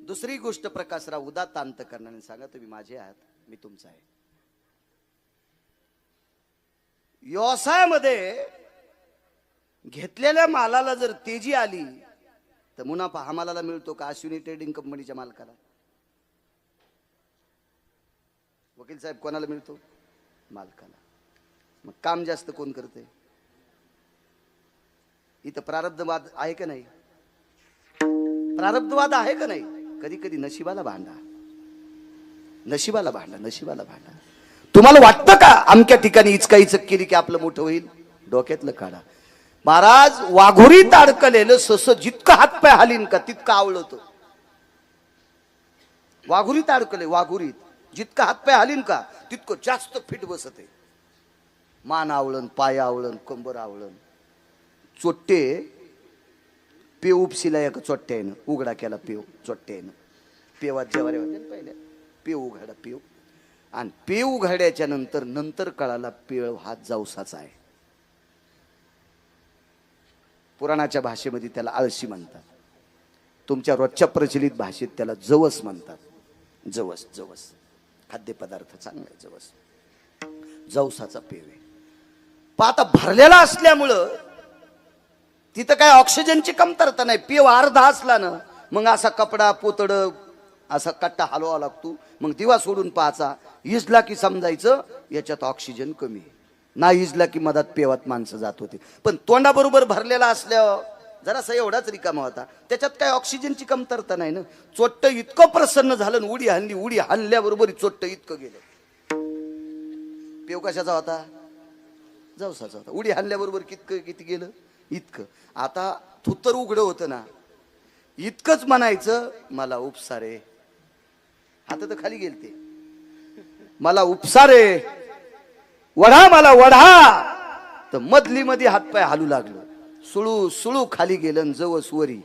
दुसरी गोष्ट प्रकाशराव उदात्त अंतकरणाने सांगा, तुम्ही माझे आहात, मी तुमचा आहे. व्यवसायामध्ये घेतलेल्या मालाला जर तेजी आली तर मुनाफा हा मालाला मिळतो का? अश्विनी ट्रेडिंग कंपनीच्या मालकाला. वकील साहेब कोणाला मिळतो? मालकाला. मग काम जास्त कोण करते? इथं प्रारब्धवाद आहे का नाही? प्रारब्धवाद आहे का नाही? कधी कधी नशिबाला भांडा, नशिबाला भांडा, नशिबाला भांडा. तुम्हाला वाटतं का अमक्या ठिकाणी इचक केली की आपलं मोठं होईल? डोक्यातलं काढा. महाराज वाघुरीत अडकलेलं सस जितकं हातपाय हालीन का तितकं आवळतो. वाघुरीत अडकले, वाघुरीत जितकं हातपाय हालीन का तितकं जास्त फिट बसते. मान आवळण, पाय आवळण, कंबर आवळण. चोट्टे पेव उपशिला एका चोट्ट्यानं उघडा केला, पेव चोट्ट्यानं पेवात जेवारे होते पहिले. पेव उघडा, पेव. आणि पेव उघड्याच्या नंतर कळाला पेव हा जवसाचा आहे. पुराणाच्या भाषेमध्ये त्याला आळशी म्हणतात, तुमच्या रोजच्या प्रचलित भाषेत त्याला जवस म्हणतात. जवस, जवस खाद्यपदार्थ चांगला आहे. जवस जवसाचा पेव आहे. आता भरलेला असल्यामुळं तिथं काय ऑक्सिजनची कमतरता नाही. पेव अर्धा असला ना मग असा कपडा पोतड असा कट्टा हलवावा लागतो. मग दिवा सोडून पाहायचा, इजला की समजायचं याच्यात ऑक्सिजन कमी आहे. ना इजला की मधात पेवात माणसं जात होते. पण तोंडाबरोबर भरलेला असल्यावर जरासा एवढाच रिकामा होता, त्याच्यात काय ऑक्सिजनची कमतरता नाही ना. चोट्ट इतकं प्रसन्न झालं, उडी हाणली, उडी हाणल्याबरोबर चोट्ट इतकं गेलं. पेव कशाचा होता? जवसाचा होता. उडी हाणल्याबरोबर किती गेलं? इतकं. आता थुत्तर उघडं होतं ना, इतकंच म्हणायचं, मला उपसा रे. हात तर खाली गेलते, मला उपसा रे, वढा मला वढा. तर मधली मध्ये हातपाय हालू लागलं. सुळू सुळू खाली गेलं, जवस वरी.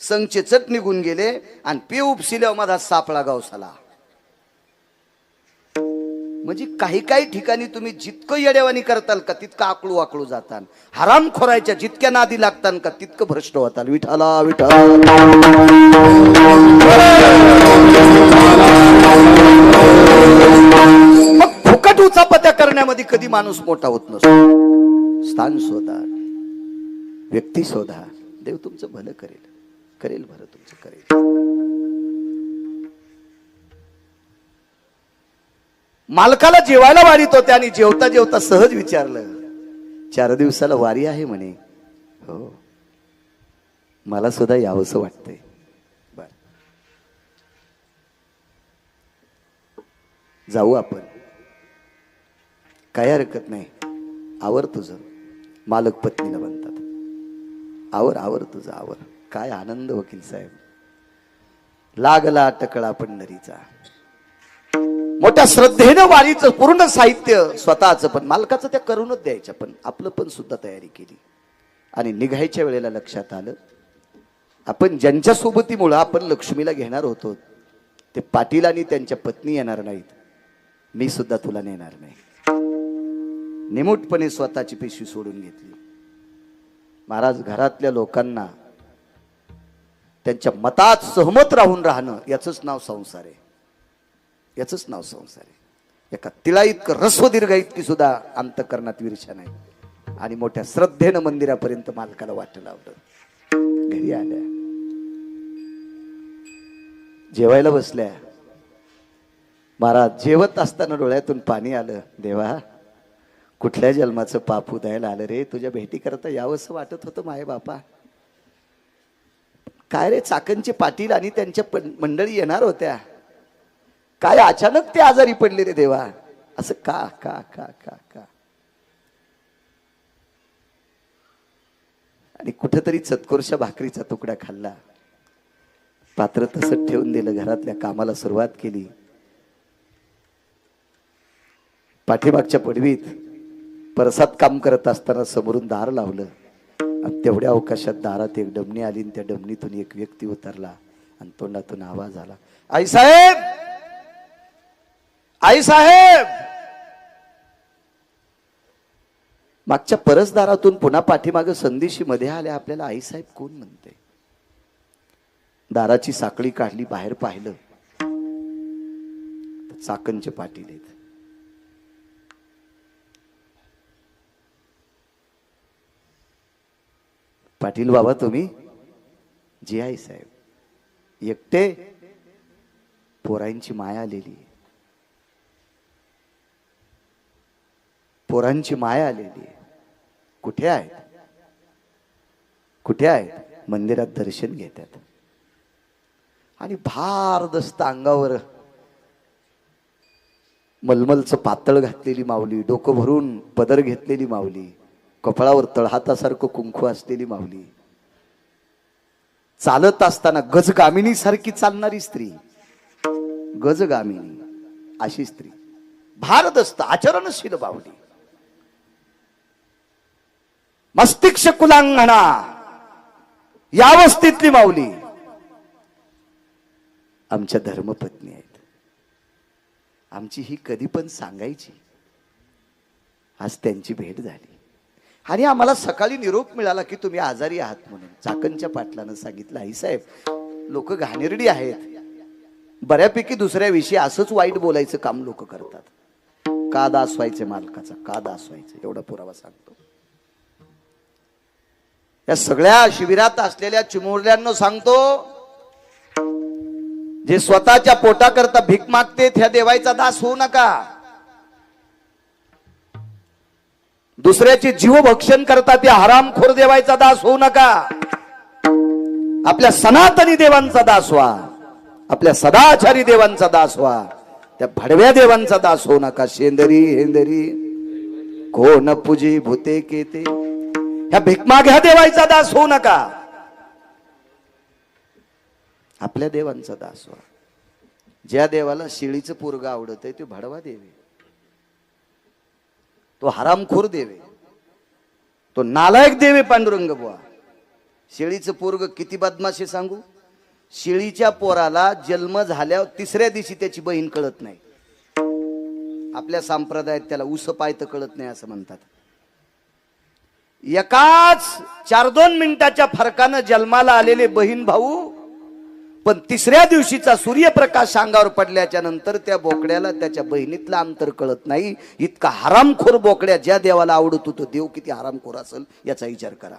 संचे चट निघून गेले आणि पेव उपसिल्यावर माझा सापळा गावसाला. म्हणजे काही काही ठिकाणी तुम्ही जितकं येडेवानी करताल का तितकं आकळू आकळू जाताल. हराम खोरायच्या जितक्या नादी लागताल का तितकं भ्रष्ट होताल. विठाला विठा. मग फुकट उचापत्या करण्यामध्ये कधी माणूस मोठा होत नसतो. स्थान शोधा, व्यक्ती शोधा, देव तुमचं भलं करेल. करेल भलं तुमचं, करेल. मालकाला जेवायला वारीत होते आणि जेवता जेवता सहज विचारलं, 4 दिवसाला वारी आहे म्हणे. हो, मला सुद्धा यावंसं वाटतंय. बर, जाऊ आपण, काय हरकत नाही. आवर तुझं. मालक पत्नीला म्हणतात, आवर आवर तुझं आवर. काय आनंद वकील साहेब. लागला टकळा पंढरीचा. मोठ्या श्रद्धेनं वारीचं पूर्ण साहित्य स्वतःच पण मालकाचं त्या करूनच द्यायच्या, पण आपलं पण सुद्धा तयारी केली. आणि निघायच्या वेळेला लक्षात आलं, आपण ज्यांच्या सोबतीमुळं आपण लक्ष्मीला घेणार होतो ते पाटील आणि त्यांच्या पत्नी येणार नाहीत. मी सुद्धा तुला नेणार नाही. निमूटपणे स्वतःची पिशवी सोडून घेतली. महाराज, घरातल्या लोकांना त्यांच्या मतात सहमत राहून राहणं याचंच नाव संसार आहे. याचंच नाव संसार आहे. एका तिळा इतकं रस्व दीर्घ इतकी सुद्धा अंतकरणात विरशा नाही. आणि मोठ्या श्रद्धेनं मंदिरापर्यंत मालकाला वाट लावलं. घरी आल्या, जेवायला बसल्या. महाराज जेवत असताना डोळ्यातून पाणी आलं. देवा, कुठल्या जन्माचं पाप उदायला आलं रे. तुझ्या भेटी करता यावंसं वाटत होतं माय बापा. काय रे, चाकणचे पाटील आणि त्यांच्या मंडळी येणार होत्या, काय अचानक ते आजारी पडले रे देवा. असं का का का का का. आणि कुठेतरी चतकोरशा भाकरीचा तुकडा खाल्ला. पात्र तसंच ठेवून दिलं. घरातल्या कामाला सुरुवात केली. पाठीमागच्या पडवीत परसात काम करत असताना समोरून दार लावलं. आणि तेवढ्या अवकाशात दारात एक डमणी आली आणि त्या डमणीतून एक व्यक्ती उतरला आणि तोंडातून आवाज आला, आई साहेब, आई साहेब. मागच्या परसदारातून पुन्हा पाठीमागं संदेशी मध्ये आल्या. आपल्याला आई साहेब कोण म्हणते? दाराची साखळी काढली, बाहेर पाहिलं तर चाकणचे पाटील आहेत. पाटील बाबा तुम्ही? जी आई साहेब. एकटे? पोरांची माया आलेली, पोरांची माया आलेली. कुठे आहेत? कुठे आहेत? मंदिरात दर्शन घेतात आणि भारदस्त अंगावर मलमलचं पातळ घातलेली माऊली, डोकं भरून पदर घेतलेली माऊली, कपाळावर तळहातासारखं कुंकू असलेली माऊली, चालत असताना गजगामिनी सारखी चालणारी स्त्री, गजगामिनी अशी स्त्री, भारदस्त आचरणशील माऊली, मस्तिष्क कुलांगणा या अवस्थेतली माऊली आमच्या धर्मपत्नी आहेत. आमची ही कधी पण सांगायची. आज त्यांची भेट झाली आणि आम्हाला सकाळी निरोप मिळाला की तुम्ही आजारी आहात म्हणून. चाकणच्या पाटलानं सांगितलं, आई साहेब लोक घाणेरडी आहेत, बऱ्यापैकी दुसऱ्याविषयी असंच वाईट बोलायचं काम लोक करतात. का दास व्हायचे मालकाचा, का दास व्हायचे, एवढा पुरावा सांगतो. या सगळ्या शिबिरात असलेल्या चिमुरड्यांना सांगतो, जे स्वतःच्या पोटाकरता भीक मागते त्या देवाचा दास होऊ नका. दुसऱ्याचे जीव भक्षण करता त्या हरामखोर देवाचा दास होऊ नका. आपल्या सनातनी देवांचा दास व्हा, आपल्या सदाचारी देवांचा दास व्हा, त्या भडव्या देवांचा दास होऊ नका. शेंदरी हेंदरी कोण पूजी भूते केते, ह्या भिकमाग्या देवाचा दास होऊ नका. आपल्या देवांचा दास व्हा. ज्या देवाला शिळीचं पोरग आवडत आहे ते भडवा देवे, तो हरामखोर देवे, तो नालायक देवे पांडुरंग बुवा. शेळीचं पोरग किती बदमाशी सांगू. शेळीच्या पोराला जन्म झाल्यावर तिसऱ्या दिवशी त्याची बहीण कळत नाही. आपल्या संप्रदायात त्याला उस पायत कळत नाही असं म्हणतात. एकाच 4-2 मिनिटाच्या फरकानं जन्माला आलेले बहीण भाऊ, पण तिसऱ्या दिवशीचा सूर्यप्रकाश अंगावर पडल्याच्या नंतर त्या बोकड्याला त्याच्या बहिणीतलं अंतर कळत नाही. इतका हरामखोर बोकड्या ज्या देवाला आवडत होतो, देव किती हरामखोर असेल याचा विचार करा.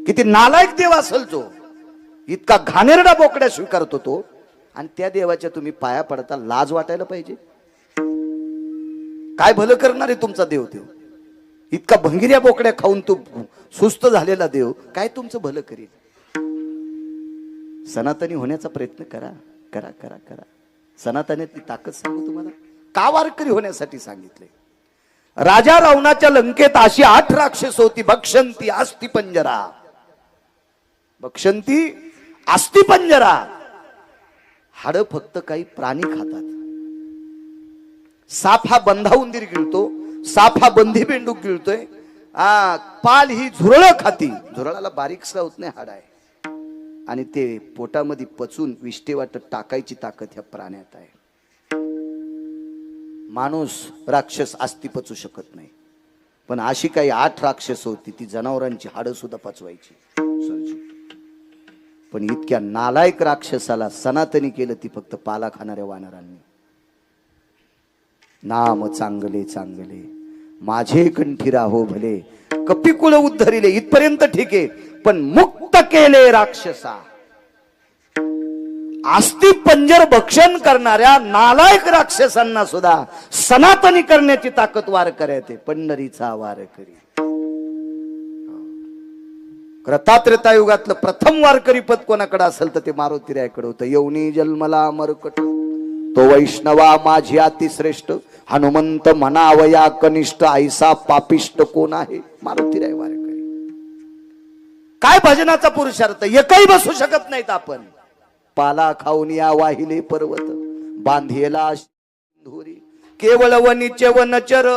किती नालायक देव असेल तो, इतका घाणेरडा बोकड्या स्वीकारतो तो. आणि त्या देवाच्या तुम्ही पाया पडता, लाज वाटायला पाहिजे. काय भलं करणार आहे तुमचा देव? देव इतका भंगिऱ्या बोकड्या खाऊन तो सुस्त झालेला देव काय तुमचं भलं करेल? सनातनी होण्याचा प्रयत्न करा, करा करा करा. सनातनीतली ताकद सांगू तुम्हाला. का वारकरी होण्यासाठी सांगितले. राजा रावणाच्या लंकेत अशी 8 राक्षस होती. भक्षंती आस्ती पंजरा, भक्षंती आस्ती पंजरा. हाड फक्त काही प्राणी खातात. साप हा बंधा उंदीर गिळतो, साप हा बंधी बेंडूक गिळतोय. पाल ही झुरळ खाती, झुरळाला बारीकसा होत नाही, हाड आहे. आणि ते पोटामध्ये पचून विष्ठेवाटत टाकायची ताकद ह्या प्राण्यात आहे. माणूस राक्षस आस्ती पचू शकत नाही, पण अशी काही 8 राक्षस होती, ती जनावरांची हाडं सुद्धा पचवायची. पण इतक्या नालायक राक्षसाला सनातनी केलं ती फक्त पाला खाणाऱ्या वानरांनी. नाम चांगले चांगले माझे कंठी राहो भले, कपिकुळ उद्धरिले इथपर्यंत ठीक आहे, पण मुक्त केले राक्षसा. आस्ती पंजर भक्षण करणाऱ्या नालायक राक्षसांना सुद्धा सनातनी करण्याची ताकद वारकरी येते. पंढरीचा वारकरी. रतात्रता युगातलं प्रथम वारकरी पद कोणाकडे असेल तर ते मारुतीरायाकडे होतं. येऊनी जन्मला मरकट तो वैष्णवा माझी अतिश्रेष्ठ, हनुमंत म्हणावया कनिष्ठ, ऐसा पापिष्ट कोण आहे? मारुतीराय वारकरी. काय भजनाचा पुरुषार्थ, एकही बसू शकत नाहीत आपण. पाला खाऊन या वाहिले पर्वत, बांधेला सिंधुरी, केवळ वनीचे वनचर,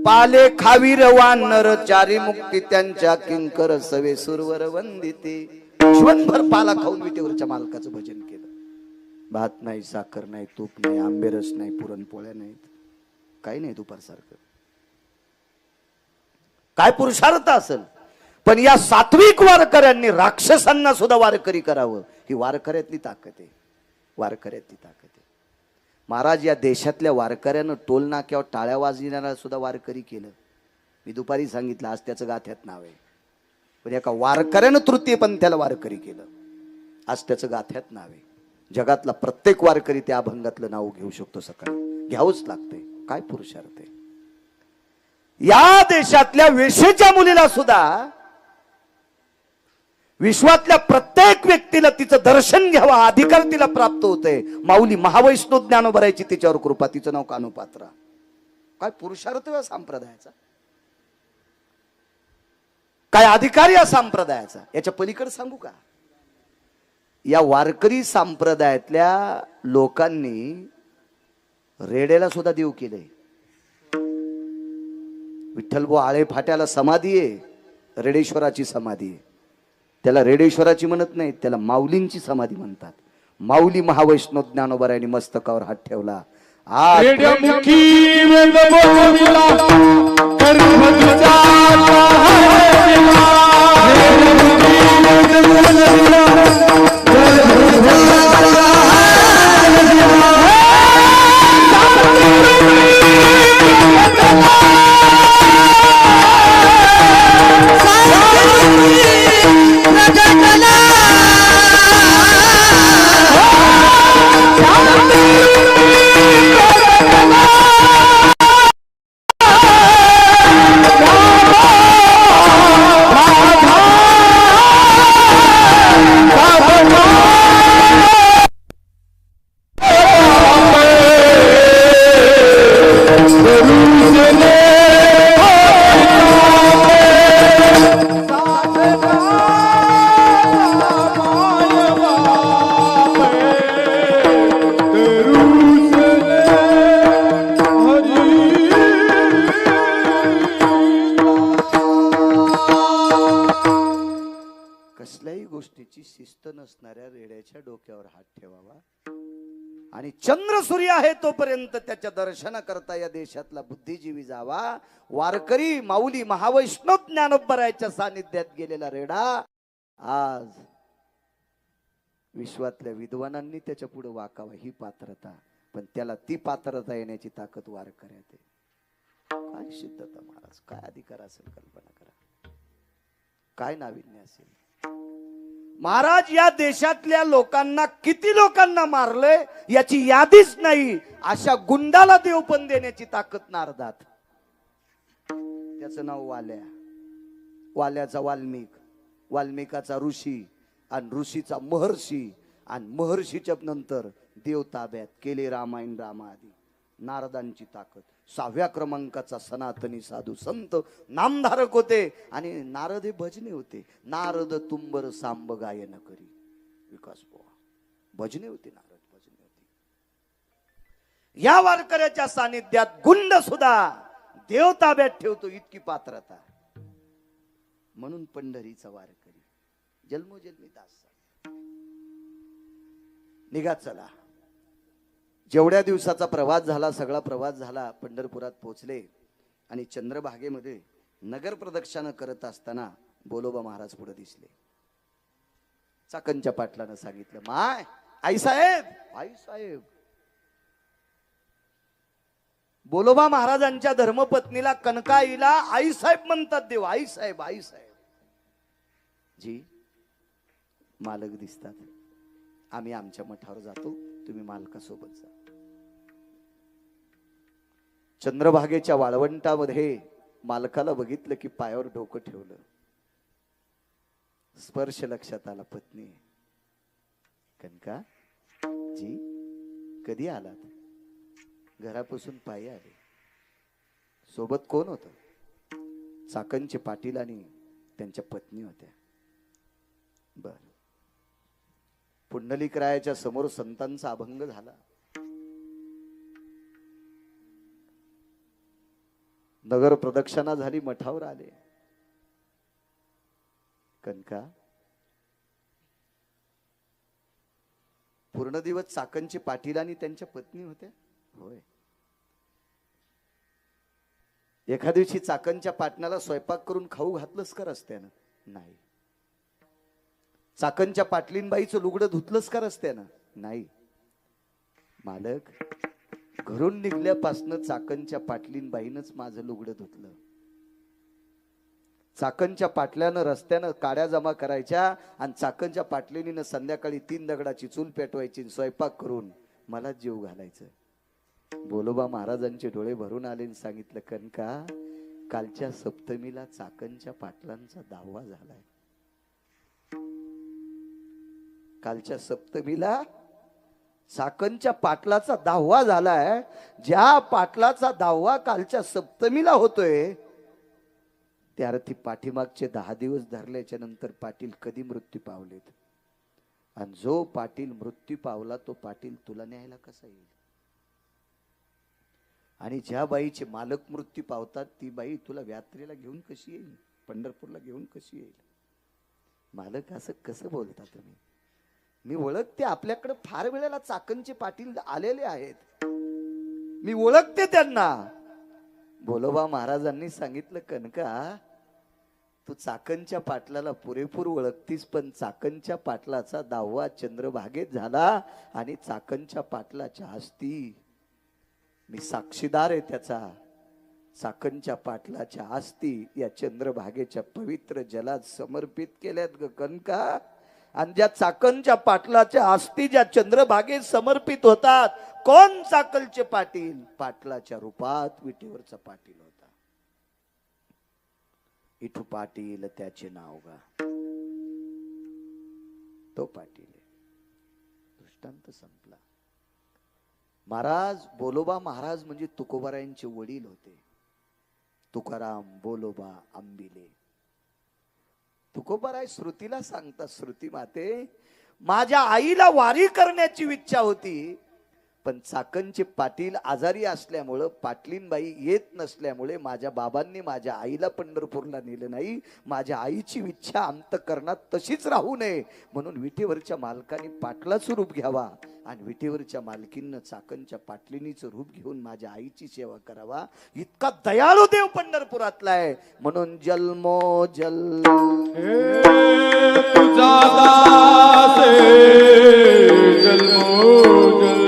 पाले खावीर वानर, चारी मुक्ती त्यांच्या किंकर, सवे सुरवर वंदिते. जीवनभर पाला खाऊन विटेवरच्या मालकाचं भजन केलं. भात नाही, साखर नाही, तूप नाही, आंबेरस नाही, पुरणपोळ्या नाहीत, काही नाही दुपारसारखं. काय पुरुषार्थ असेल. पण या सात्विक वारकऱ्यांनी राक्षसांना सुद्धा वारकरी करावं, ही वारकऱ्यातली ताकद आहे. वारकऱ्यातली ताकद आहे. महाराज या देशातल्या वारकऱ्यानं टोल नाक्यावर टाळ्या वाजविणारा सुद्धा वारकरी केलं. मी दुपारी सांगितलं, आज त्याचं गाथ्यात नाव आहे. पण एका वारकऱ्यानं तृतीय पंथाला वारकरी केलं, आज त्याचं गाथ्यात नाव आहे. जगातला प्रत्येक वारकरी त्या अभंगातलं नाव घेऊ शकतो. सकाळी घ्यावंच लागतंय. काय पुरुषार्थ आहे. या देशातल्या वेश्येच्या मुलीला सुद्धा विश्वातल्या प्रत्येक व्यक्तीला तिचं दर्शन घ्यावा अधिकार तिला प्राप्त होतोय. माऊली महावैष्णव ज्ञानोबरायची तिच्यावर कृपा. तिचं नाव कानोपात्रा. काय पुरुषार्थ या संप्रदायाचा, काय अधिकार या संप्रदायाचा. याच्या पलीकडे सांगू का, या वारकरी संप्रदायातल्या लोकांनी रेड्याला सुद्धा देव केलंय. विठ्ठलबुवा आळे फाट्याला समाधी आहे, रेडेश्वराची समाधी आहे. त्याला रेडेश्वराची म्हणत नाही, त्याला माऊलींची समाधी म्हणतात. माऊली महावैष्णव ज्ञानोबरायांनी मस्तकावर हात ठेवला. गोष्टीची शिस्त नसणाऱ्या रेड्याच्या डोक्यावर हात ठेवावा आणि चंद्र सूर्य आहे तोपर्यंत त्याच्या दर्शनाकरता या देशातला बुद्धिजीवी जावा. वारकरी माऊली महावैष्णव ज्ञानोबरायाच्या सानिध्यात गेलेला रेडा आज विश्वातल्या विद्वानांनी त्याच्या पुढे वाकावा. ही पात्रता, पण त्याला ती पात्रता येण्याची ताकद वारकऱ्यात आहे. काय सिद्धता महाराज, काय अधिकार असेल कल्पना करा, काय नाविन्य असेल. महाराज या देशातल्या लोकांना किती लोकांना मारलंय याची यादीच नाही. अशा गुंडाला देव पण देण्याची ताकद नारदात. त्याचं नाव वाल्या. वाल्याचा वाल्मिक, वाल्मिकाचा ऋषी आणि ऋषीचा महर्षी आणि महर्षीच्या नंतर देव ताब्यात केले रामायण रामाआदी. नारदांची ताकद. 6व्या क्रमांकाचा सनातनी साधू संत नामधारक होते आणि नारद हे भजने होते. नारद तुंबर सांब गायन करी. विकास पोहा भजने होती. नारद भजने होती. या वारकऱ्याच्या सानिध्यात गुंड सुद्धा देव ताब्यात ठेवतो, इतकी पात्रता. म्हणून पंढरीचा वारकरी जन्मोजन्मी दास. निघा चला. जेवढ्या दिवसाचा प्रवास झाला, सगळा प्रवास झाला. पंढरपुरात पोहोचले आणि चंद्रभागेमध्ये नगर प्रदक्षिणा करत असताना बोलोबा महाराज पुढे दिसले. चाकणच्या पाटलानं सांगितलं, माय आई साहेब, आई साहेब. बोलोबा महाराजांच्या धर्मपत्नीला कनकाईला आई साहेब म्हणतात देव. आई साहेब, आई साहेब. जी मालक दिसतात, आम्ही आमच्या मठावर जातो, तुम्ही मालकासोबत जा. चंद्रभागेच्या वाळवंटामध्ये मालकाला बघितलं की पायावर डोकं ठेवलं. स्पर्श लक्षात आला. पत्नी, कनका जी कधी आलात? घरापासून पायी आले. सोबत कोण होतं? चाकणचे पाटील आणि त्यांच्या पत्नी होत्या. बर. पुंडलिकरायाच्या समोर संतांचा अभंग झाला. नगर प्रदक्षिणा झाली, मठावर आले. कनका, पूर्ण दिवस चाकणचे पाटील आणि त्यांच्या पत्नी होत्या? होय. एखाद्या दिवशी चाकणच्या पाटणाला स्वयंपाक करून खाऊ घातलंस का रस्त्यानं? नाही. चाकणच्या पाटलीनबाईचं लुगडं धुतलंच का रस्त्यानं? नाही. मालक, घरून निघल्यापासनं चाकणच्या पाटलीनबाईनंच माझं लुगडं धुतलं. चाकणच्या पाटल्यानं रस्त्यानं काड्या जमा करायच्या आणि चाकणच्या पाटलीनीनं संध्याकाळी 3 दगडाची चूल पेटवायची, स्वयंपाक करून मला जीव घालायचं. बोलोबा महाराजांचे डोळे भरून आले आणि सांगितलं, कनका, कालच्या सप्तमीला चाकणच्या पाटलांचा 10वा झालाय. कालच्या सप्तमीला चाकणच्या पाटलाचा 10वा झालाय. ज्या पाटलाचा 10वा कालच्या सप्तमीला होतोय, त्या अर्थी पाठीमागचे 10 दिवस धरल्याच्या नंतर पाटील कधी मृत्यू पावलेत, आणि जो पाटील मृत्यू पावला तो पाटील तुला न्यायला कसा येईल? आणि ज्या बाईचे मालक मृत्यू पावतात ती बाई तुला यात्रेला घेऊन कशी येईल? पंढरपूरला घेऊन कशी येईल? मालक, असं कसं बोलता तुम्ही? मी ओळखते, आपल्याकडे फार वेळेला चाकणचे पाटील आलेले आहेत, मी ओळखते त्यांना. बोलोबा महाराजांनी सांगितलं, कनका, तू चाकणच्या पाटलाला पुरेपूर ओळखतीस, पण चाकणच्या पाटलाचा 10वा चंद्रभागेत झाला आणि चाकणच्या पाटलाच्या आस्ती मी साक्षीदार आहे त्याचा. चाकणच्या पाटलाच्या आस्ती या चंद्रभागेच्या पवित्र जलात समर्पित केल्यात ग कनका. आणि ज्या चाकणच्या पाटलाच्या आस्ती ज्या चंद्रभागेत समर्पित होतात, कोण चाकणचे पाटील? पाटलाच्या रूपात विटेवरचा पाटील होता. इठू पाटील त्याचे नाव गा, तो पाटील आहे. दृष्टांत संपला. महाराज, बोलोबा महाराज म्हणजे तुकोबारायांचे वडील होते. तुकाराम, बोलोबा, आंबिले. तुकोबाराय श्रुतीला सांगतात, श्रुती माते, माझ्या आईला वारी करण्याची इच्छा होती, पण चाकणचे पाटील आजारी असल्यामुळं, पाटलीनबाई येत नसल्यामुळे माझ्या बाबांनी माझ्या आईला पंढरपूरला नेलं नाही. माझ्या आईची इच्छा अंतःकरणात तशीच राहू नये म्हणून विटेवरच्या मालकाने पाटलाचं रूप घ्यावा आणि विटेवरच्या मालकीनं चाकणच्या पाटलिनीचं रूप घेऊन माझ्या आईची सेवा करावा. इतका दयाळू देव पंढरपुरातला आहे. म्हणून जन्मो जल तुझा दास जन्मो जल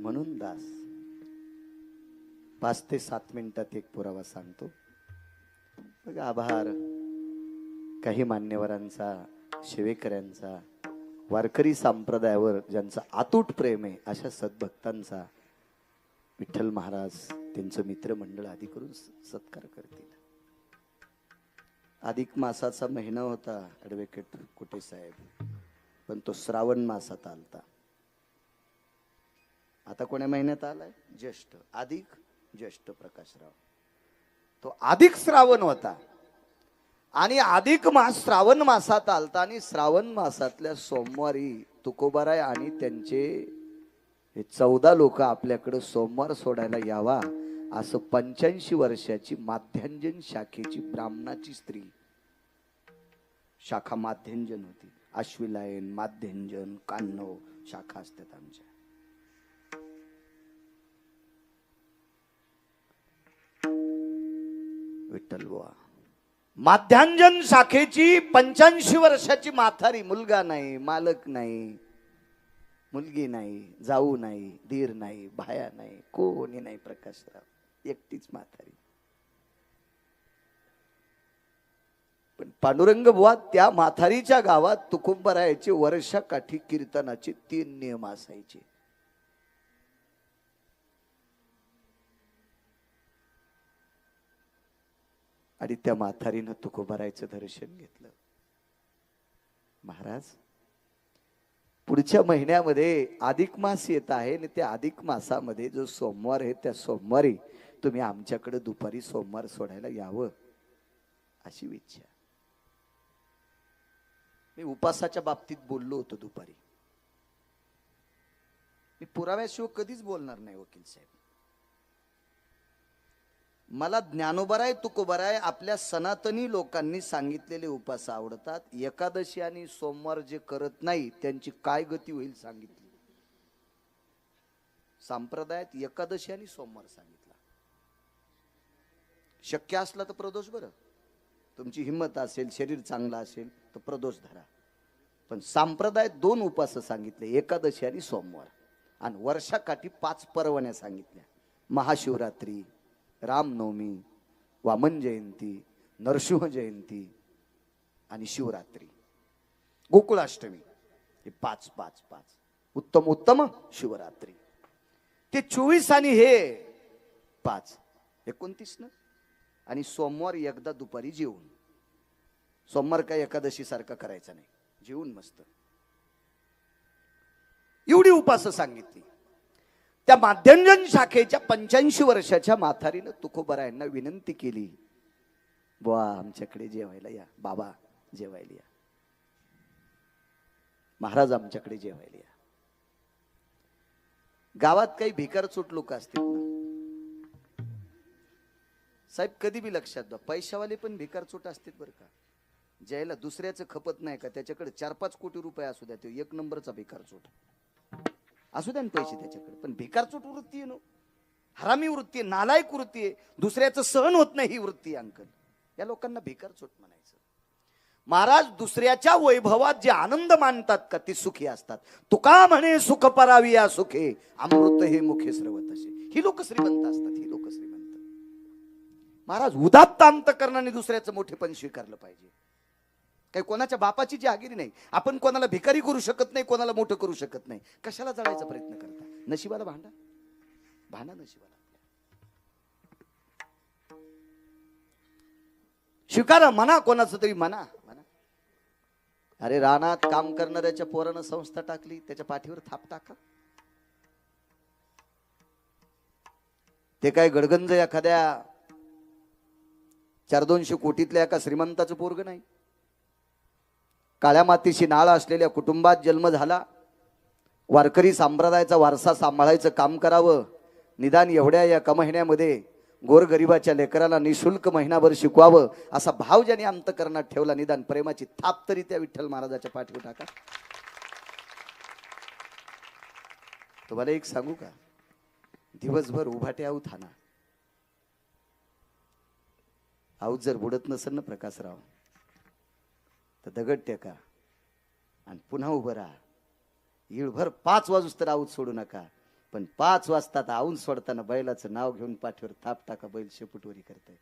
म्हणून दास 5 ते 7 मिनिटात एक पुरावा सांगतो. बघा, आभार काही मान्यवरांचा, शिवेकऱ्यांचा, वारकरी संप्रदायावर ज्यांचा अतूट प्रेम आहे अशा सद्भक्तांचा विठ्ठल महाराज त्यांचं मित्रमंडळ आदी करून सत्कार करतील. अधिक मासाचा महिना होता ॲडव्होकेट कुटे साहेब, पण तो श्रावण मासात आलता. आता कोण्या महिन्यात आलाय? ज्येष्ठ. अधिक ज्येष्ठ प्रकाशराव. तो अधिक श्रावण होता आणि अधिक मास श्रावण मासात आलता आणि श्रावण मासातल्या सोमवारी तुकोबाराय आणि त्यांचे हे 14 लोक आपल्याकडे सोमवार सोडायला यावा असं 85 वर्षाची माध्यांजन शाखेची ब्राह्मणाची स्त्री, शाखा माध्यंजन होती. अश्विलायन, माध्यंजन, कान्नव शाखा असतात आमच्या. विठ्ठल बुवा माध्यांजन शाखेची 85 वर्षाची म्हातारी, मुलगा नाही, मालक नाही, मुलगी नाही, जाऊ नाही, धीर नाही, भाया नाही, कोणी नाही, प्रकाशराव एकटीच म्हातारी. पण पांडुरंग बुवा त्या म्हातारीच्या गावात तुकोबरायाचे वर्षाकाठी कीर्तनाचे 3 नियम असायचे. आणि त्या म्हातारीनं तुकोबरायचं दर्शन घेतलं. महाराज पुढच्या महिन्यामध्ये अधिक मास येत आहे आणि त्या अधिक मासामध्ये जो सोमवार आहे त्या सोमवारी तुम्ही आमच्याकडे दुपारी सोमवार सोडायला यावं अशी इच्छा. मी उपासाच्या बाबतीत बोललो होतो दुपारी. मी पुराव्याशिवाय कधीच बोलणार नाही वकील साहेब. मला ज्ञानोबराय तुकोबराय आपल्या सनातनी लोकांनी सांगितलेले उपास आवडतात. एकादशी आणि सोमवार जे करत नाही त्यांची काय गती होईल सांगितली. संप्रदायात एकादशी आणि सोमवार सांगितला. शक्य असला तर प्रदोष, बरं तुमची हिंमत असेल, शरीर चांगला असेल तर प्रदोष धरा. पण संप्रदायात 2 उपास सांगितले, एकादशी आणि सोमवार. आणि वर्षाकाठी 5 पर्वण्या सांगितल्या. महाशिवरात्री, रामनवमी, वामन जयंती, नरसिंह जयंती आणि शिवरात्री, गोकुळाष्टमी. हे 5 उत्तम उत्तम शिवरात्री. ते 24 आणि हे 5 29 ना. आणि सोमवार एकदा दुपारी जेवून. सोमवार काय एकादशी सारखा करायचा नाही, जेवून मस्त. एवढी उपास सांगितली. त्या माध्यंजन शाखेच्या 85 वर्षाच्या म्हातारीनं तुकोबरायांना विनंती केली, बुवा आमच्याकडे जेवायला या, बाबा जेवायला या, महाराज आमच्याकडे जेवायला या. गावात काही भिकारचोट लोक असतील ना साहेब, कधी बी लक्षात द्या, पैशावाले पण भिकारचोट असतील बरं का. ज्याला दुसऱ्याचं खपत नाही का त्याच्याकडे 4-5 कोटी रुपये असू द्या, तो 1 नंबरचा भिकारचोट असू द्या पैसे त्याच्याकडे. पण भिकारचोट वृत्ती आहे नो, हरामी वृत्ती आहे, नालायक वृत्ती आहे, दुसऱ्याचं सहन होत नाही ही वृत्ती अंकल. या लोकांना भिकारचोट म्हणायचं. महाराज दुसऱ्याच्या वैभवात जे आनंद मानतात का ते सुखी असतात. तुका म्हणे सुख परावी या सुखे, अमृत हे मुखे स्रवत असे. ही लोक श्रीमंत असतात, ही लोक श्रीमंत. महाराज उदात्त अंतकरणाने दुसऱ्याचं मोठेपण स्वीकारलं पाहिजे. काही कोणाच्या बापाची जहागिरी नाही. आपण कोणाला भिकारी करू शकत नाही, कोणाला मोठं करू शकत नाही. कशाला जळायचा प्रयत्न करता. नशिबाला भांडा नशिबाला. स्वीकारा, म्हणा कोणाचं तरी म्हणा. अरे रानात काम करणाऱ्याच्या पोरानं संस्था टाकली, त्याच्या पाठीवर थाप टाका. ते काय गडगंज एखाद्या 400-200 कोटीतल्या एका श्रीमंताचं पोरग नाही. काळ्या मातीशी नाळ असलेल्या कुटुंबात जन्म झाला. वारकरी संप्रदायाचा वारसा सांभाळायचं काम करावं. निदान एवढ्या या महिन्यामध्ये गोरगरिबाच्या लेकराला निशुल्क महिनाभर शिकवावं असा भाव ज्याने अंतकरणात ठेवला. निदान प्रेमाची थाप तरी त्या विठ्ठल महाराजाच्या पाठीवर टाका. तुम्हाला एक सांगू का, दिवसभर उभाटे आऊत हाना, आऊत जर बुडत नसेल ना प्रकाशराव तर दगड टेका आणि पुन्हा उभं राहा. इळभर 5 वाजूस तर आऊत सोडू नका. पण 5 वाजता आऊन सोडताना बैलाचं नाव घेऊन पाठीवर थाप टाका. बैल शेपुटवरी करते.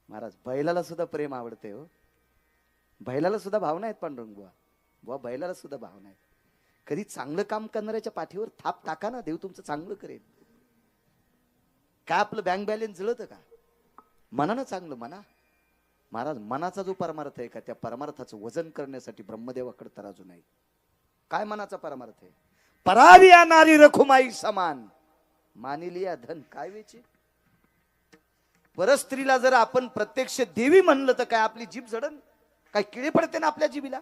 महाराज बैलाला सुद्धा प्रेम आवडते हो. बैलाला सुद्धा भावना आहेत पांडुरंग बुवा बैलाला सुद्धा भावना आहेत. कधी चांगलं काम करणाऱ्याच्या पाठीवर थाप टाका ना, देव तुमचं चांगलं करेल. काय आपलं बँक बॅलन्स जळतं का? मनानं चांगलं म्हणा. महाराज मनाचा जो परमार्थ आहे का, त्या परमार्थाचं वजन करण्यासाठी ब्रह्मदेवाकडे तराजू नाही. काय मनाचा परमार्थ आहे? परावी नारी रखुमाई समान, मानिलिया धन काय वेचे. परस्त्रीला जर आपण प्रत्यक्ष देवी म्हणलं तर काय आपली जीभ जळण? काय किडे पडते ना आपल्या जीभीला?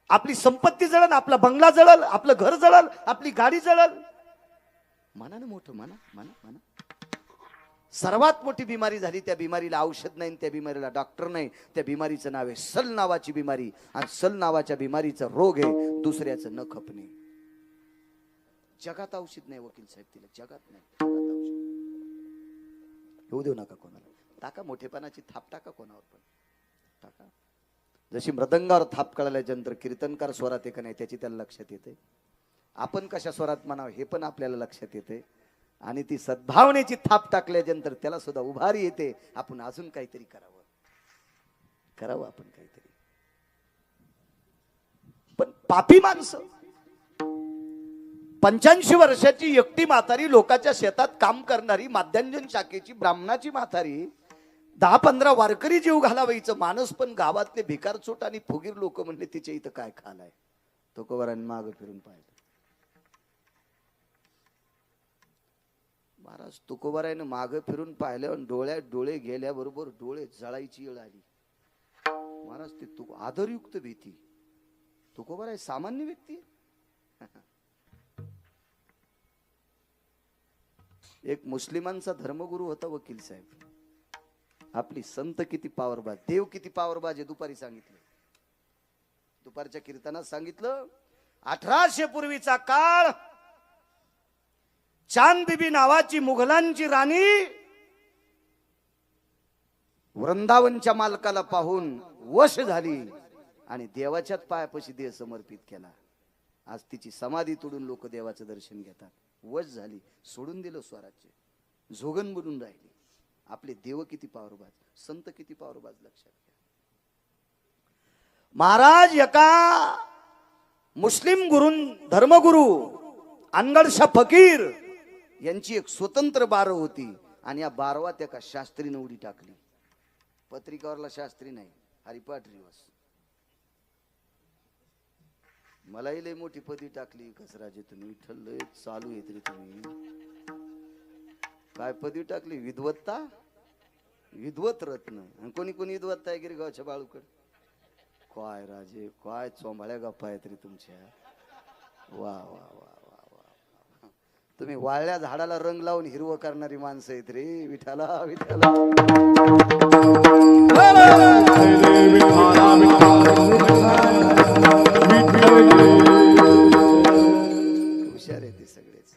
आपली संपत्ती जळण, आपला बंगला जळल, आपलं घर जळल, आपली गाडी जळल. मनानं मोठं म्हणा. सर्वात मोठी बिमारी झाली, त्या बिमारीला औषध नाही, त्या बिमारीला डॉक्टर नाही. त्या बिमारीचं नाव आहे सल नावाची बिमारी. आणि सल नावाच्या बिमारीचा रोग आहे दुसऱ्याचं न खपणे. जगात औषध नाही वकील साहेब, तिला जगात नाही, जगात औषध येऊ देऊ नका कोणाला. टाका मोठेपणाची थाप, टाका कोणावर पण टाका. जशी मृदंगावर थाप कळल्यानंतर कीर्तनकार स्वरात आहे का नाही त्याची त्याला लक्षात येते. आपण कशा स्वरात म्हणावं हे पण आपल्याला लक्षात येते. आणि ती सद्भावनेची थाप टाकल्यानंतर त्याला सुद्धा उभारी येते. आपण अजून काहीतरी करावं आपण काहीतरी. पण पापी माणसं 85 वर्षाची एकटी म्हातारी, लोकांच्या शेतात काम करणारी, माध्यान्जन शाखेची ब्राह्मणाची म्हातारी, 10-15 वारकरी जीव घालावायचं माणूस, पण गावातले भिकारचोट आणि फुगीर लोक म्हणले तिच्या इथं काय खालाय. तुकोबारांनी मागं फिरून पाहिलं. महाराज तुकोबारायनं मागं फिरून पाहिल्यावर डोळ्यात डोळे गेल्याबरोबर डोळे जळायची वेळ आली. महाराज ते आदरयुक्त भीती. तुकोबाराय सामान्य व्यक्ती. एक मुस्लिमांचा धर्मगुरू होता वकील साहेब. आपली संत किती पावरबाज, देव किती पावरबाज आहे दुपारी सांगितलं. दुपारच्या कीर्तनात सांगितलं 1800 पूर्वीचा काळ. चांद बीबी नावाची मुघलांची राणी वृंदावनच्या मालकाला पाहून वश झाली आणि देवाच्याच पायापाशी देह समर्पित केला. आज तिची समाधी तोडून लोक देवाचं दर्शन घेतात. वश झाली, सोडून दिलं स्वराज्य, झोगन बनून राहिली. आपले देव किती पावरबाज, संत किती पावरबाज लक्षात घ्या. महाराज एका मुस्लिम धर्मगुरू अनगडशा फकीर यांची एक स्वतंत्र बारव होती. आणि या बारवात एका शास्त्रीने उडी टाकली. पत्रिकावरला शास्त्री नाही, हरिपाठ रिवस. मलाही लय मोठी पदी टाकली. कसराजे तुम्ही विठ्ठल लय चालू येत रे तुम्ही. काय पदी टाकली? विद्वत्ता, विद्वत रत्न. आणि कोणी कोणी विद्वत्ता आहे गिरी गावच्या बाळूकड. काय राजे, काय चोंबाळ्या गप्पा आहेत रे तुमच्या. वा वा वा वा वा. तुम्ही वाळल्या झाडाला रंग लावून हिरवं करणारी माणसं आहेत रे. विठाला विठाला. हुशार आहे ते सगळेच.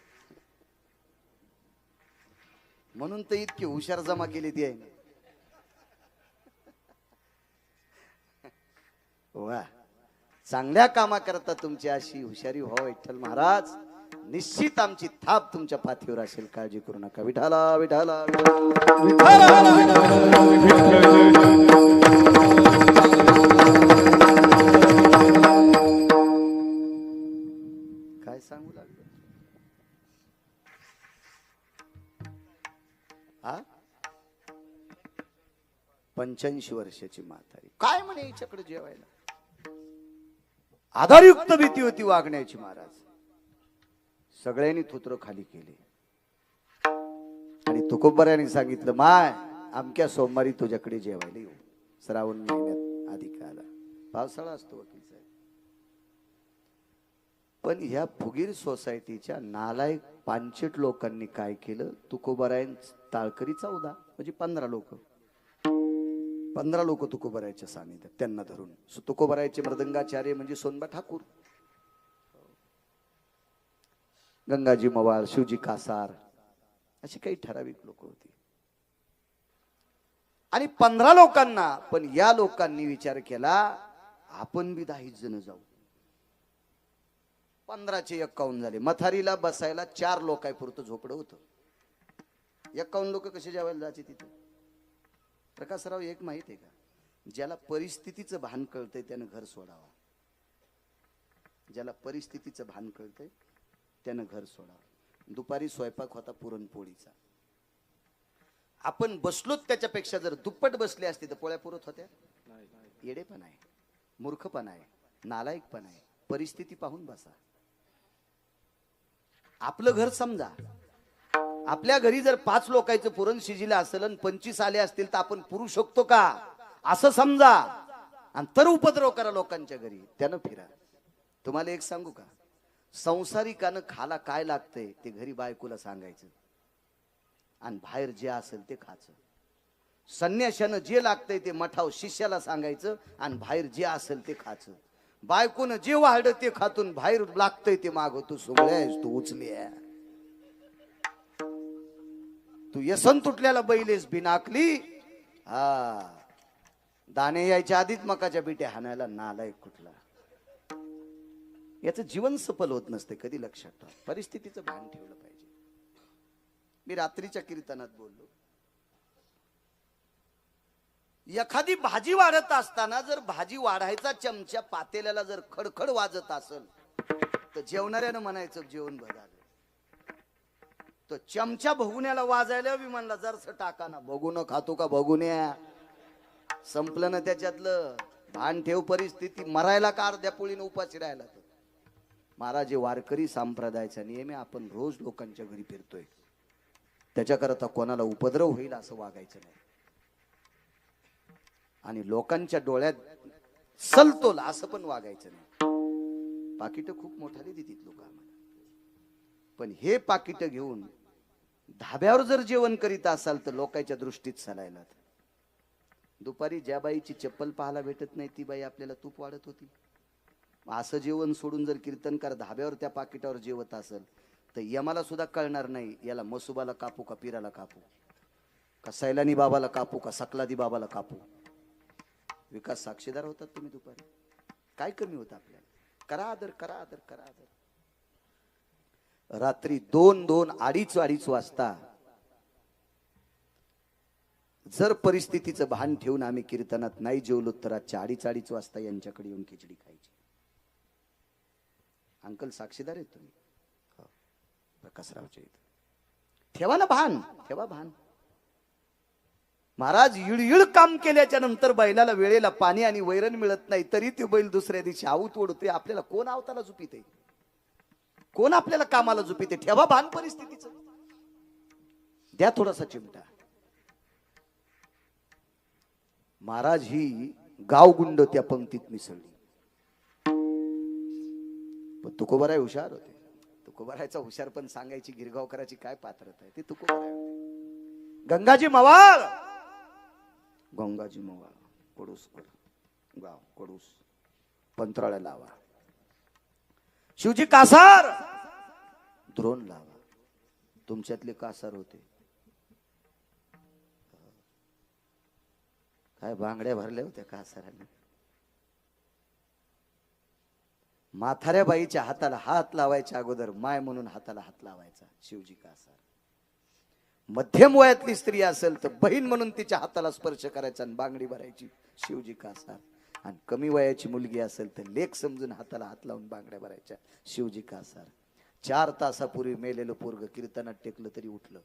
म्हणून तर इतके हुशार जमा केले ती आहे. वा, चांगल्या कामा करता तुमची अशी हुशारी व्हावं विठ्ठल महाराज. निश्चित आमची थाप तुमच्या पाठीवर असेल, काळजी करू नका. विठाला विठाला काय सांगू लागलो. हा 85 वर्षाची म्हातारी काय म्हणे हिच्याकडे जेवायला. आधारयुक्त भीती होती वागण्याची. महाराज सगळ्यांनी थोत्र खाली केले आणि तुकोबारायांनी सांगितलं, माय अमक्या सोमवारी तुझ्याकडे जेवायला येऊ. श्रावण महिन्यात अधिक आला, पावसाळा असतो वकील साहेब. पण ह्या फुगीर सोसायटीच्या नालायक पांचट लोकांनी काय केलं, तुकोबारायन ताळकरी 14 म्हणजे 15 लोक तुकोबारायच्या सानिध्यात त्यांना धरून. तुकोबारायचे मृदंगाचार्य म्हणजे सोनबा ठाकूर, गंगाजी मवाळ, शिवजी कासार, अशी काही ठराविक लोक होती. आणि 15 लोकांना, पण या लोकांनी विचार केला आपण बी 10 जण जाऊ. 15चे 51 झाले. मथारीला बसायला 4 लोकांपुरतं झोपडं होतं. 51 लोक कसे जेवायला जायचे तिथे. प्रकाशराव एक माहित आहे का, ज्याला परिस्थितीचं भान कळतंय त्यानं घर सोडावं. ज्याला परिस्थितीचं भान कळतंय त्यानं घर सोडावं. दुपारी स्वयंपाक होता पुरणपोळीचा. आपण बसलोत त्याच्यापेक्षा जर दुप्पट बसले असते तर पोळ्या पुरत होत्या. येडेपण आहे, मूर्खपण आहे, नालायकपण आहे. परिस्थिती पाहून बसा. आपलं घर समजा. आपल्या घरी जर 5 लोकांचं पुरण शिजिलं असेल आणि 25 आले असतील तर आपण पुरू शकतो का असं समजा. आणि तर उपद्रव करा लोकांच्या घरी, त्यानं फिरा. तुम्हाला एक सांगू का, संसारिकानं खाला काय लागतंय ते घरी बायकोला सांगायचं. आणि बाहेर जे असेल ते खायचं. संन्याशानं जे लागतंय ते मठाव शिष्याला सांगायचं आणि बाहेर जे असेल ते खायचं. बायकोनं जे वाढलं ते खातून बाहेर लागतंय ते मागवतो. सोहळ्या आहेस तू, उचली आहे तू, यसन तुटल्याला बैलेस बिनाकली. हा, दाणे यायच्या आधीच मकाच्या बिट्या हाणायला नालायक कुठला. याचं जीवन सफल होत नसते, कधी लक्षात ठेवा. परिस्थितीचं भान ठेवलं पाहिजे. मी रात्रीच्या कीर्तनात बोललो, एखादी भाजी वाढत असताना जर भाजी वाढायचा चमचा पातेल्याला जर खडखड वाजत असेल तर जेवणाऱ्यानं म्हणायचं जेवण बघालं. तो चमचा भगुण्याला वाजायला विमानला जरसं टाका ना, बघून खातो का बघुन्या. संपलं ना त्याच्यातलं. भान ठेव, परिस्थिती मरायला का अर्ध्या पोळीनं उपाशी राहायला. तर महाराज वारकरी संप्रदायाचा नियम आहे, आपण रोज लोकांच्या घरी फिरतोय, त्याच्याकरता कोणाला उपद्रव होईल असं वागायचं नाही. आणि लोकांच्या डोळ्यात सलतोल असं पण वागायचं नाही. पाकिट खूप मोठाली देतील लोक आम्हाला, पण हे पाकिट घेऊन धाब्यावर जर जेवण करीत असाल तर लोकांच्या दृष्टीत सलायला. दुपारी ज्या बाईची चप्पल पाहायला भेटत नाही ती बाई आपल्याला तूप वाढत होती. असं जेवण सोडून जर कीर्तनकार धाब्यावर त्या पाकिटावर जेवत असेल तर यमाला सुद्धा कळणार नाही याला मसुबाला कापू का पिराला कापू, का सैलानी बाबाला कापू का सकलादी बाबाला कापू. विकास साक्षीदार होतात तुम्ही दुपारी. काय कमी होतं आपल्याला. करा आदर, करा आदर, करा आदर. रात्री 2-2, 2:30 वाजता जर परिस्थितीचं भान ठेवून आम्ही कीर्तनात नाही जेवलो तर रातच्या 2:30 वाजता यांच्याकडे येऊन खिचडी खायची. अंकल साक्षीदार आहेत तुम्ही. हो, प्रकाशरावच्या इथं. ठेवा ना भान, ठेवा भान. महाराज इळइळ काम केल्याच्या नंतर बैलाला वेळेला पाणी आणि वैरण मिळत नाही तरी ते बैल दुसऱ्या दिवशी आऊत ओढते. आपल्याला कोण आवताला झुपिते, कोण आपल्याला कामाला झुपिते. ठेवा भान परिस्थितीचं. द्या थोडासा चिमटा. महाराज ही गावगुंड त्या पंक्तीत मिसळली. पण तुकोबाराय हुशार होते. तुकोबारायचा हुशार पण सांगायची गिरगावकराची काय पात्रता आहे ते तुकोबाराय होते. गंगाजी मवाळ, गंगाजी मवाळ, कडूस गाव कडूस, पंतराळ्या लावा. शिवजी कासार, द्रोण लावा. तुमच्यातले कासार होते. काय बांगड्या भरल्या होत्या कासाराने. म्हाताऱ्या बाईच्या हाताला हात लावायच्या अगोदर माय म्हणून हाताला हात लावायचा शिवजी कासार. मध्यम वयातली स्त्री असेल तर बहीण म्हणून तिच्या हाताला स्पर्श करायचा आणि बांगडी भरायची शिवजी कासार. आणि कमी वयाची मुलगी असेल तर लेक समजून हाताला हात लावून बांगड्या भरायच्या शिवजी कासार. 4 तासापूर्वी मेलेलं पोरग कीर्तनात टेकलं तरी उठलं.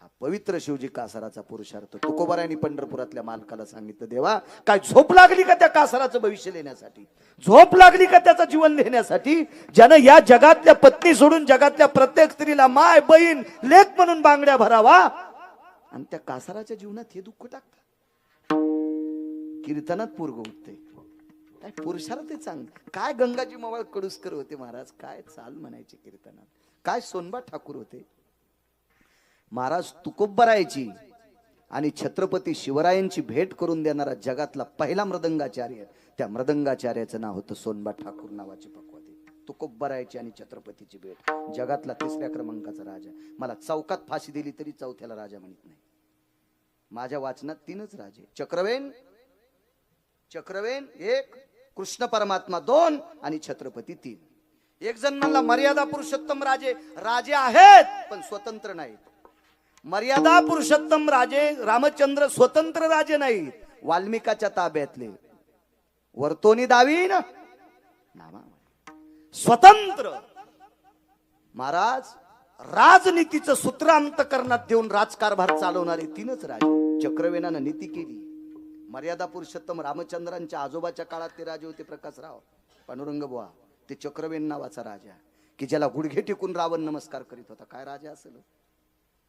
हा पवित्र शिवजी कासाराचा पुरुषार्थ. तुकोबारायांनी पंढरपुरातल्या मालकाला सांगितलं, देवा काय झोप लागली का त्या कासाराचं भविष्य लिहिण्यासाठी, झोप लागली का त्याचं जीवन लिहिण्यासाठी, ज्यानं या जगातल्या पत्नी सोडून जगातल्या प्रत्येक स्त्रीला माय बहीण लेक म्हणून बांगड्या भरावा. आणि त्या कासाराच्या जीवनात हे दुःख टाकतात. कीर्तनात पोरग उठते. काय पुरुषार्थ चांगलं. काय गंगाजी मवाळ कडुसकर होते महाराज. काय चाल म्हणायचे कीर्तनात. काय सोनबा ठाकूर होते महाराज. तुकोबरायची आणि छत्रपती शिवरायांची भेट करून देणारा जगातला पहिला मृदंगाचार्य, त्या मृदंगाचार्याचं नाव होतं सोनबा ठाकूर नावाचे पक्वादे. तुकोबरायची आणि छत्रपतीची भेट. जगातला 3ऱ्या क्रमांकाचा राजा. मला चौकात फाशी दिली तरी 4थ्याला राजा म्हणत नाही. माझ्या वाचनात 3च राजे. चक्रवेन 1, कृष्ण परमात्मा 2 आणि छत्रपती 3. एक जण म्हणला मर्यादा पुरुषोत्तम राजे राजे आहेत पण स्वतंत्र नाहीत. मर्यादा पुरुषोत्तम राजे रामचंद्र स्वतंत्र राजे नाहीत, वाल्मिकाच्या ताब्यातले. वर्तोनी दावीन नामा स्वतंत्र. महाराज राजनीतीचं सूत्र अंतकरणात देऊन राजकारभार चालवणारे 3च राजे. चक्रवेनानं नीती केली. मर्यादा पुरुषोत्तम रामचंद्रांच्या आजोबाच्या काळात ते राजे होते प्रकाशराव पांडुरंग बुवा. ते चक्रवेन नावाचा राजा की ज्याला गुडघे टेकून रावण नमस्कार करीत होता. काय राजा असेल,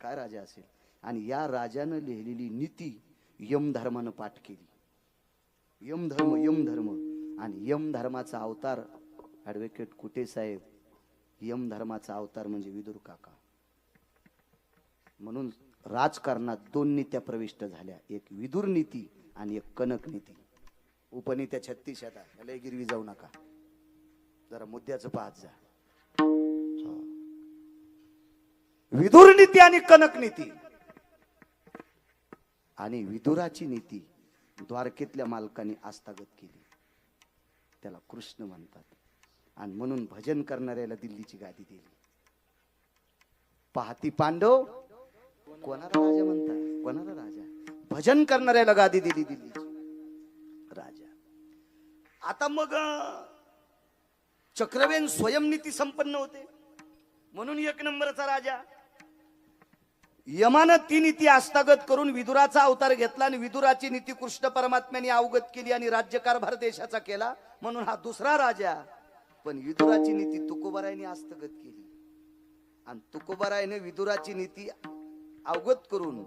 काय राजा असेल. आणि या राजानं लिहिलेली नीती यमधर्मानं पाठ केली. यमधर्म यमधर्म. आणि यमधर्माचा अवतार ॲडव्होकेट कुटे साहेब. यमधर्माचा अवतार म्हणजे विदुर काका. म्हणून राजकारणात दोन नीत्या प्रविष्ट झाल्या, एक विदुर नीती आणि एक कनक नीती. उपनीत्या 36 आता याला गिरवी जाऊ नका, जरा मुद्द्याचं पाहत जा. विदुर नीती आणि कनक नीती. आणि विदुराची नीती द्वारकेतल्या मालकाने आस्थागत केली, त्याला कृष्ण म्हणतात. आणि म्हणून भजन करणाऱ्याला दिल्लीची गादी दिली. पाहती पांडव कोणाला राजा म्हणतात, कोणाला राजा, भजन करणाऱ्याला गादी दिली दिल्लीची राजा. आता मग चक्रवेन स्वयंनीती संपन्न होते म्हणून एक नंबरचा राजा. यमानं ती नीती आस्थागत करून विदुराचा अवतार घेतला आणि विदुराची नीती कृष्ण परमात्म्याने अवगत केली आणि राज्यकारभार देशाचा केला म्हणून हा दुसरा राजा. पण विदुराची नीती तुकोबारायने आस्थागत केली आणि तुकोबारायने विदुराची नीती अवगत करून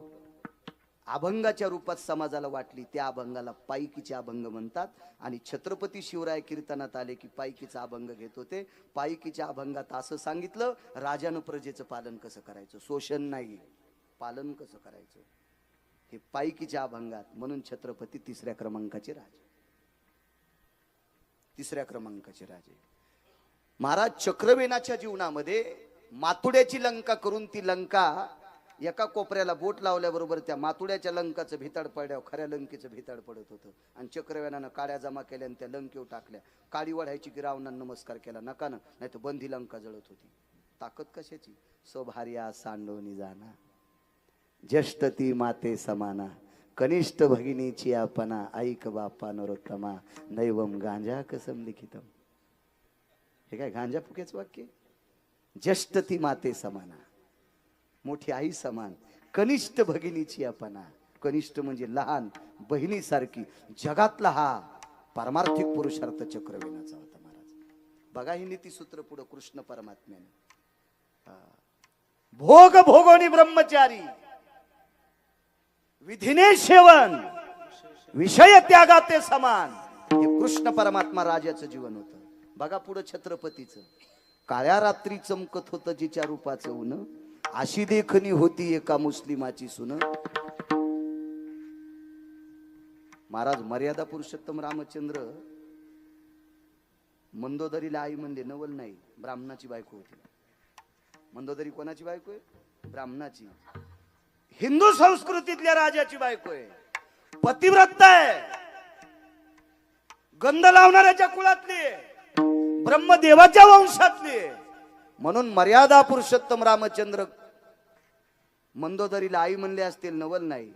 अभंगाच्या रूपात समाजाला वाटली. त्या अभंगाला पायकीचे अभंग म्हणतात. आणि छत्रपती शिवराय कीर्तनात आले की पायकीचा अभंग घेत होते. पायकीच्या अभंगात असं सांगितलं, राजानं प्रजेचं पालन कसं करायचं, शोषण नाही, पालन कसं करायचं, हे पायकीच्या अभंगात. म्हणून छत्रपती तिसऱ्या क्रमांकाचे राजे, तिसऱ्या क्रमांकाचे राजे. महाराज चक्रवेनाच्या जीवनामध्ये मातुड्याची लंका करून ती लंका एका कोपऱ्याला बोट लावल्याबरोबर त्या मातुड्याच्या लंकाचं भिताड पडल्यावर खऱ्या लंकेचं भिताड पडत होतं. आणि चक्रवेनानं काड्या जमा केल्या आणि त्या लंकेवर टाकल्या. काडी वाढायची की रावणानं नमस्कार केला नकानं, नाही तर बंदी लंका जळत होती. ताकद कशाची, स्वभार्या सांडवणी जाना, ज्येष्ठ ती माते समाना, कनिष्ठ भगिनीची आपणा, ऐक बापा नरोत्तमा, नैवम गांजा कसम लिखितम. हे काय गांजा फुकेच वाक्य. ज्येष्ठ ती माते समाना, मोठी आई समान, कनिष्ठ भगिनीची आपणा. कनिष्ठ म्हणजे लहान बहिणीसारखी. जगातला हा पारमार्थिक पुरुषार्थ चक्रवेनाचा होता महाराज. बघा ही नीती सूत्र पुढे कृष्ण परमात्म्याने. भोग भोगोनी ब्रह्मचारी, विधिने सेवन, विषय त्यागाते समान. हे कृष्ण परमात्मा राजाचं जीवन होतं. बघा पुढे छत्रपतीचं. काळ्या रात्री चमकत होतं जिच्या रूपाचं ऊन, अशी देखणी होती एका मुस्लिमाची सुन. महाराज मर्यादा पुरुषोत्तम रामचंद्र मंदोदरीला आई म्हणले, नवल नाही, ब्राह्मणाची बायको होती. मंदोदरी कोणाची बायको आहे, ब्राह्मणाची. हिंदू संस्कृतीतल्या राजाची बायको आहे, पतिव्रत आहे, गंध लावणाऱ्याच्या कुळातली, ब्रह्मदेवाच्या वंशातली. म्हणून मर्यादा पुरुषोत्तम रामचंद्र मंदोदरीला आई म्हणले असतील, नवल नाही.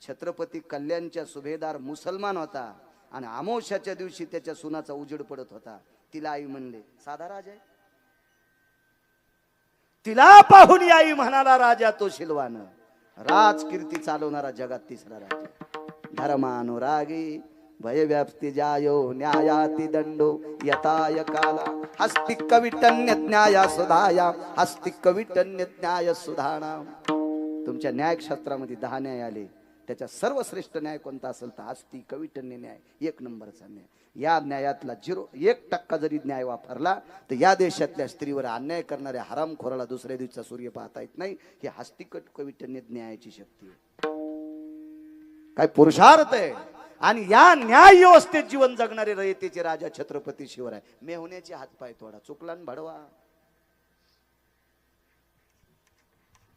छत्रपती कल्याणच्या सुभेदार मुसलमान होता आणि अमावस्याच्या दिवशी त्याच्या सुनाचा उजेड पडत होता. तिला आई म्हणले, साधा राजा आहे. तिला पाहून आई म्हणाला, राजा तो शिलवान, राजकीर्ती चालवणारा जगात तिसरा राजा. धर्मानुरागी भय व्याप्ती जायो, न्यायाति दंडो यताय काला, हस्ति कविटन्य न्याय सुधाया, हस्ति कविटन्य न्याय सुधाना. तुमच्या न्यायशास्त्रामध्ये 10 न्याय आले, त्याच्या सर्वश्रेष्ठ न्याय कोणता असेल तर हस्ति कविटन्य न्याय, 1 नंबरचा न्याय. या न्यायातला 1% जरी न्याय वापरला तर या देशातल्या स्त्रीवर अन्याय करणाऱ्या हरामखोराला दुसऱ्या दिवसाचा सूर्य पाहता येत नाही. ही हस्ति कविटन्य न्यायाची शक्ती आहे. काय पुरुषार्थ आहे. आणि या न्याय व्यवस्थेत जीवन जगणारे रयतेचे राजा छत्रपती शिवराय. मेहुण्याचे हातपाय तोडा, चुकला न भडवा.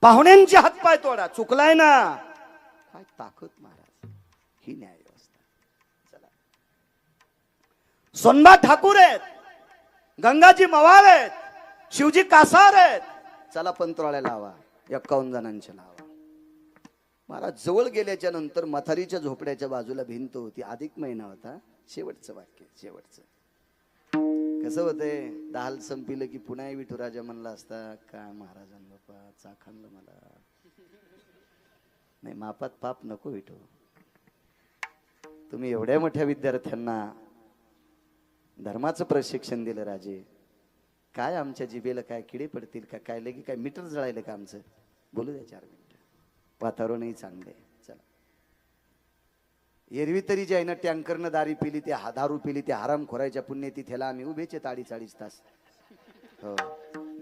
पाहुण्यांचे हातपाय तोडा, चुकलाय ना. काय ताकद महाराज, ही न्याय व्यवस्था. चला, सोनबा ठाकूर आहेत, गंगाजी मवाळ आहेत, शिवजी कासार आहेत. चला पंतराळ्या लावा, 51 जणांच्या लावा. महाराज जवळ गेल्याच्या नंतर मथारीच्या झोपड्याच्या बाजूला भिंत होती. अधिक महिना होता. शेवटचं वाक्य, शेवटचं कसं होतंय, दाल संपिलं की पुन्हा विठुराजा म्हणला असता, काय महाराजांना बापा चाखांलं मला नाही, मापात पाप नको विठू. तुम्ही एवढ्या मोठ्या विद्यार्थ्यांना धर्माचं प्रशिक्षण दिलं राजे. काय आमच्या जिभेला काय किडे पडतील का, काय लगे काय मीटर जळायलं का आमचं. बोलू द्या 4 मिनिटं, वातावरणही चांगले. चला, एरवी तरी जे आहे ना टँकरनं दारी पिली, ते दारू पिली, ते हराम खोरायच्या पुण्यतिथीला आम्ही उभेचे 40 तास. हो,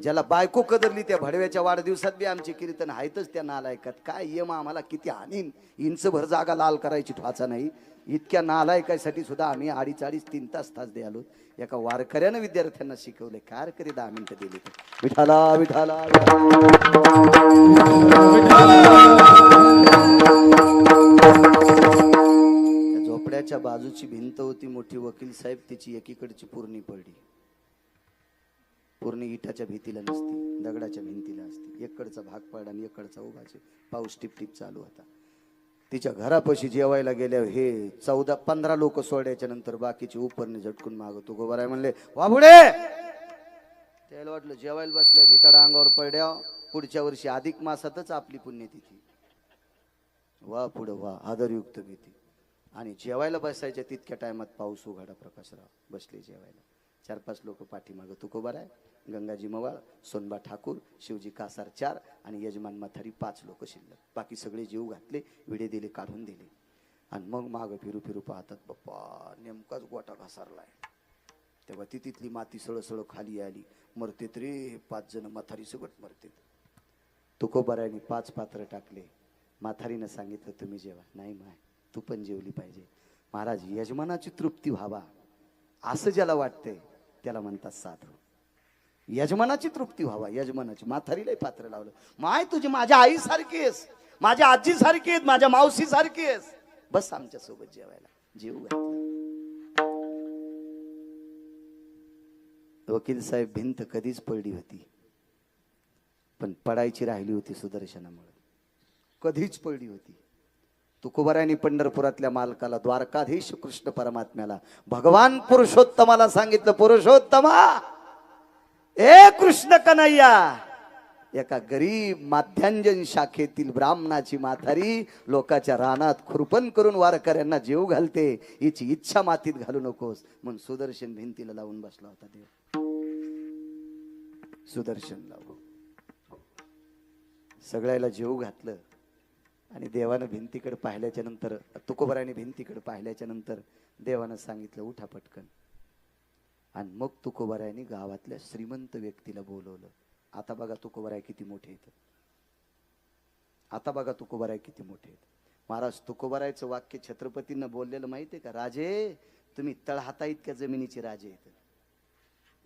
ज्याला बायको कदरली त्या भडव्याच्या वाढदिवसात बी आमचे कीर्तन आहेतच त्या नालायकात. काय यम आम्हाला किती हानीन, इंचभर जागा लाल करायची ठवाचा नाही. इतक्या नालायकासाठी सुद्धा आम्ही 2.5 3 तास द्यालो. एका वारकऱ्यानं विद्यार्थ्यांना शिकवले. काय करे 10 मिनिटं दिली तर विठाला विठाला झोपड्याच्या बाजूची भिंत होती मोठी. वकील साहेब तिची एकीकडची पूर्णी पडली. पूर्ण इटाच्या भीतीला नसती, दगडाच्या भिंतीला असते. एककडचा भाग पडला आणि एककडचा उभाचे. पाऊस टिप टिप चालू होता. तिच्या घरापाशी जेवायला गेल्यावर हे 14-15 लोक सोडायच्या नंतर बाकीचे उपरने झटकून मागतो गोबराय म्हणले वाबुडे. त्याला वाटलं जेवायला बसल्या भिताडा अंगावर पडल्या. पुढच्या वर्षी अधिक मासातच आपली पुण्यतिथी. वा पुढं वा आदरयुक्त भीती. आणि जेवायला बसायच्या तितक्या टायमात पाऊस उघाडा. प्रकाशराव बसले जेवायला. 4-5 लोक पाठीमागं तुकोबाराय, गंगाजी मवाळ, सोनबा ठाकूर, शिवजी कासार 4 आणि यजमान म्हातारी 5 लोक शिल्लक. बाकी सगळे जीव घातले, विडे दिले, काढून दिले. आणि मग मागं फिरू फिरू पाहतात बाप्पा नेमकाच गोटा घासारलाय. तेव्हा ती तिथली माती सळसळ खाली आली. मरतेत रे 5 जण म्हातारी सगळं मरतेत. तुकोबारायने 5 पात्र टाकले. म्हातारीनं सांगितलं तुम्ही जेवा. नाही माय तू पण जेवली पाहिजे. महाराज यजमानाची तृप्ती व्हावा असं ज्याला वाटतंय त्याला म्हणतात साधू. यजमानाची तृप्ती व्हावा, यजमानाची. म्हातारीलाही पात्र लावलं. माय तुझी माझ्या आई सारखी आहेस, माझ्या आजी सारखी आहेस, माझ्या मावशी सारखी आहेस, बस आमच्या सोबत जेवायला. जेव घातलं. वकील साहेब भिंत कधीच पडली होती पण पडायची राहिली होती सुदर्शनामुळे. कधीच पडली होती. तुकोबारायांनी पंढरपुरातल्या मालकाला, द्वारकाधीश कृष्ण परमात्म्याला, भगवान पुरुषोत्तमाला सांगितलं पुरुषोत्तमा ए कृष्ण कन्हैया. एका गरीब माध्यांजन शाखेतील ब्राह्मणाची म्हातारी लोकाच्या रानात खुरपण करून वारकऱ्यांना जेव घालते. हिची इच्छा मातीत घालू नकोस म्हणून सुदर्शन भिंतीला लावून बसला होता देव. सुदर्शन लावून सगळ्याला जेव घातलं. आणि देवानं भिंतीकडे पाहिल्याच्या नंतर, तुकोबाराने भिंतीकडे पाहिल्याच्या नंतर देवानं सांगितलं उठा पटकन. आणि मग तुकोबारायांनी गावातल्या श्रीमंत व्यक्तीला बोलवलं. आता बघा तुकोबाराय किती मोठे आहेत. आता बघा तुकोबाराय किती मोठे आहेत. महाराज तुकोबारायचं वाक्य छत्रपतींना बोललेलं माहितीये का? राजे तुम्ही तळहाता इतक्या जमिनीचे राजे आहेत.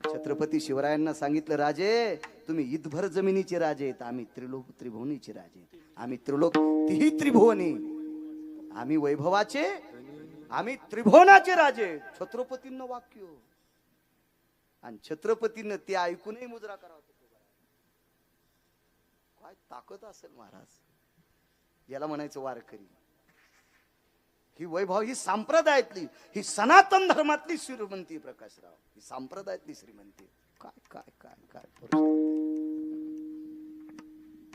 छत्रपती शिवरायांना सांगितलं राजे तुम्ही ईदभर जमिनीचे राजे आहेत. आम्ही त्रिलोक त्रिभुवनीचे राजे आहेत. आम्ही त्रिलोक तिही त्रिभुवनी, आम्ही वैभवाचे, आम्ही त्रिभुवनाचे राजे. छत्रपतींना वाक्य. आणि छत्रपतींना ते ऐकूनही मुजरा करावा. काय ताकद असेल महाराज. याला म्हणायचं वारकरी. ही वैभव, ही संप्रदायातली, ही सनातन धर्मातली श्रीमंती प्रकाशराव. ही संप्रदायातली श्रीमंती. काय काय काय काय.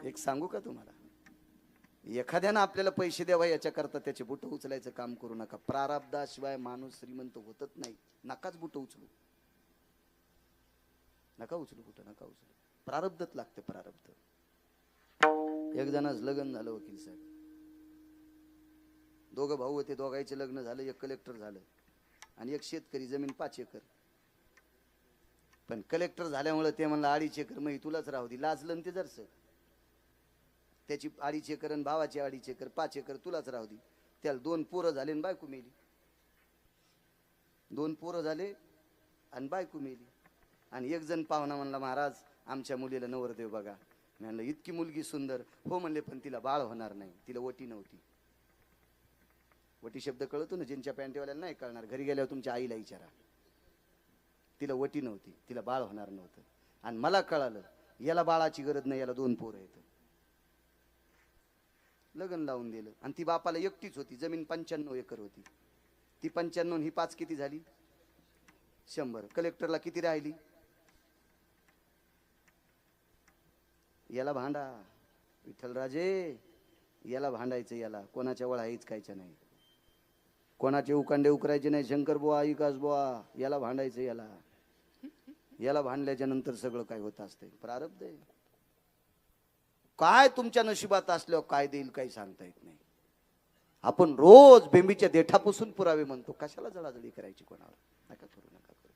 एक सांगू का तुम्हाला, एखाद्यानं आपल्याला पैसे द्यावा याच्या करता त्याचे बुट उचलायचं काम करू नका. प्रारब्धाशिवाय माणूस श्रीमंत होतच नाही. नकाच बुट उचलू, नका उचलू बुट, नका उचलू. प्रारब्धच लागते, प्रारब्ध. एक जणाच लग्न झालं वकील साहेब. 2 भाऊ होते, दोघांचे लग्न झालं. एक कलेक्टर झालं आणि एक शेतकरी, जमीन 5 एकर. पण कलेक्टर झाल्यामुळे ते म्हणलं 2.5 एकर मग तुलाच राहू दे. लाजलं ते जरस. त्याची 2.5 एकर आणि भावाची 2.5 एकर, 5 एकर तुलाच राहू दे. त्याला 2 पोरं झाले आणि बायको मेली. 2 पोरं झाले आणि बायको मेली. आणि एक जण पाहुणा म्हणला महाराज आमच्या मुलीला नवरदेव बघा. मी म्हणलं इतकी मुलगी सुंदर. हो म्हणले पण तिला बाळ होणार नाही, तिला वटी नव्हती. वटी शब्द कळतो ना, ज्यांच्या पॅन्टीवाल्याला नाही कळणार. घरी गेल्यावर तुमच्या आईला विचारा. तिला वटी नव्हती, तिला बाळ होणार नव्हतं. आणि मला कळालं याला बाळाची गरज नाही, याला 2 पोरं आहेत. लग्न लावून दिलं. आणि ती बापाला एकटीच होती. जमीन 95 एकर होती. ती 95 ही 5 किती झाली? 100. कलेक्टरला किती राहिली? याला भांडा विठ्ठलराजे, याला भांडायचं. याला कोणाच्या वळाईच कायच्या नाही, कोणाचे उकांडे उकरायचे नाही. शंकर बुवा, विकास बुवा, याला भांडायचं. याला भांडल्याच्या नंतर सगळं काय होत असते. प्रारब्ध आहे. काय तुमच्या नशिबात असल्यावर काय देईल काही सांगता येत नाही. आपण रोज बेंबीच्या देठापासून पुरावे म्हणतो. कशाला जळाजळी करायची कोणावर? नका करू, नका करू.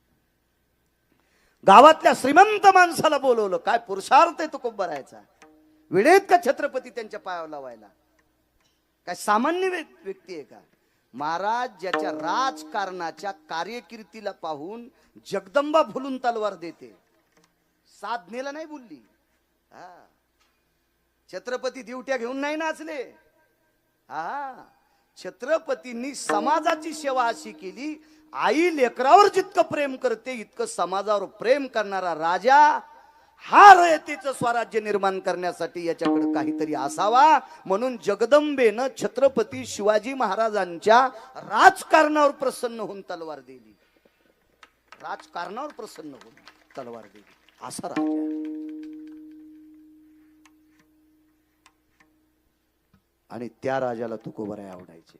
गावातल्या श्रीमंत माणसाला बोलवलं. काय पुरुषार्थ आहे तुकोबारायचा. वेळेत का छत्रपती त्यांच्या पायावर लावायला. काय सामान्य व्यक्ती आहे का. महाराज ज्याच्या राजकारणाच्या कार्यकिर्दीला पाहून जगदंबा फुलून तलवार देते. साधनेला नाही बोलली. छत्रपती दिवट्या घेऊन नाही नाचले. छत्रपतींनी समाजाची सेवा अशी केली. आई लेकरावर जितकं प्रेम करते इतकं समाजावर प्रेम करणारा राजा हा रयतेचं स्वराज्य निर्माण करण्यासाठी याच्याकडे काहीतरी असावा. म्हणून जगदंबेनं छत्रपती शिवाजी महाराजांच्या राजकारणावर प्रसन्न होऊन तलवार दिली. राजकारणावर प्रसन्न होऊन तलवार दिली असा राजा. आणि त्या राजाला तुकोबाराय आवडायचे.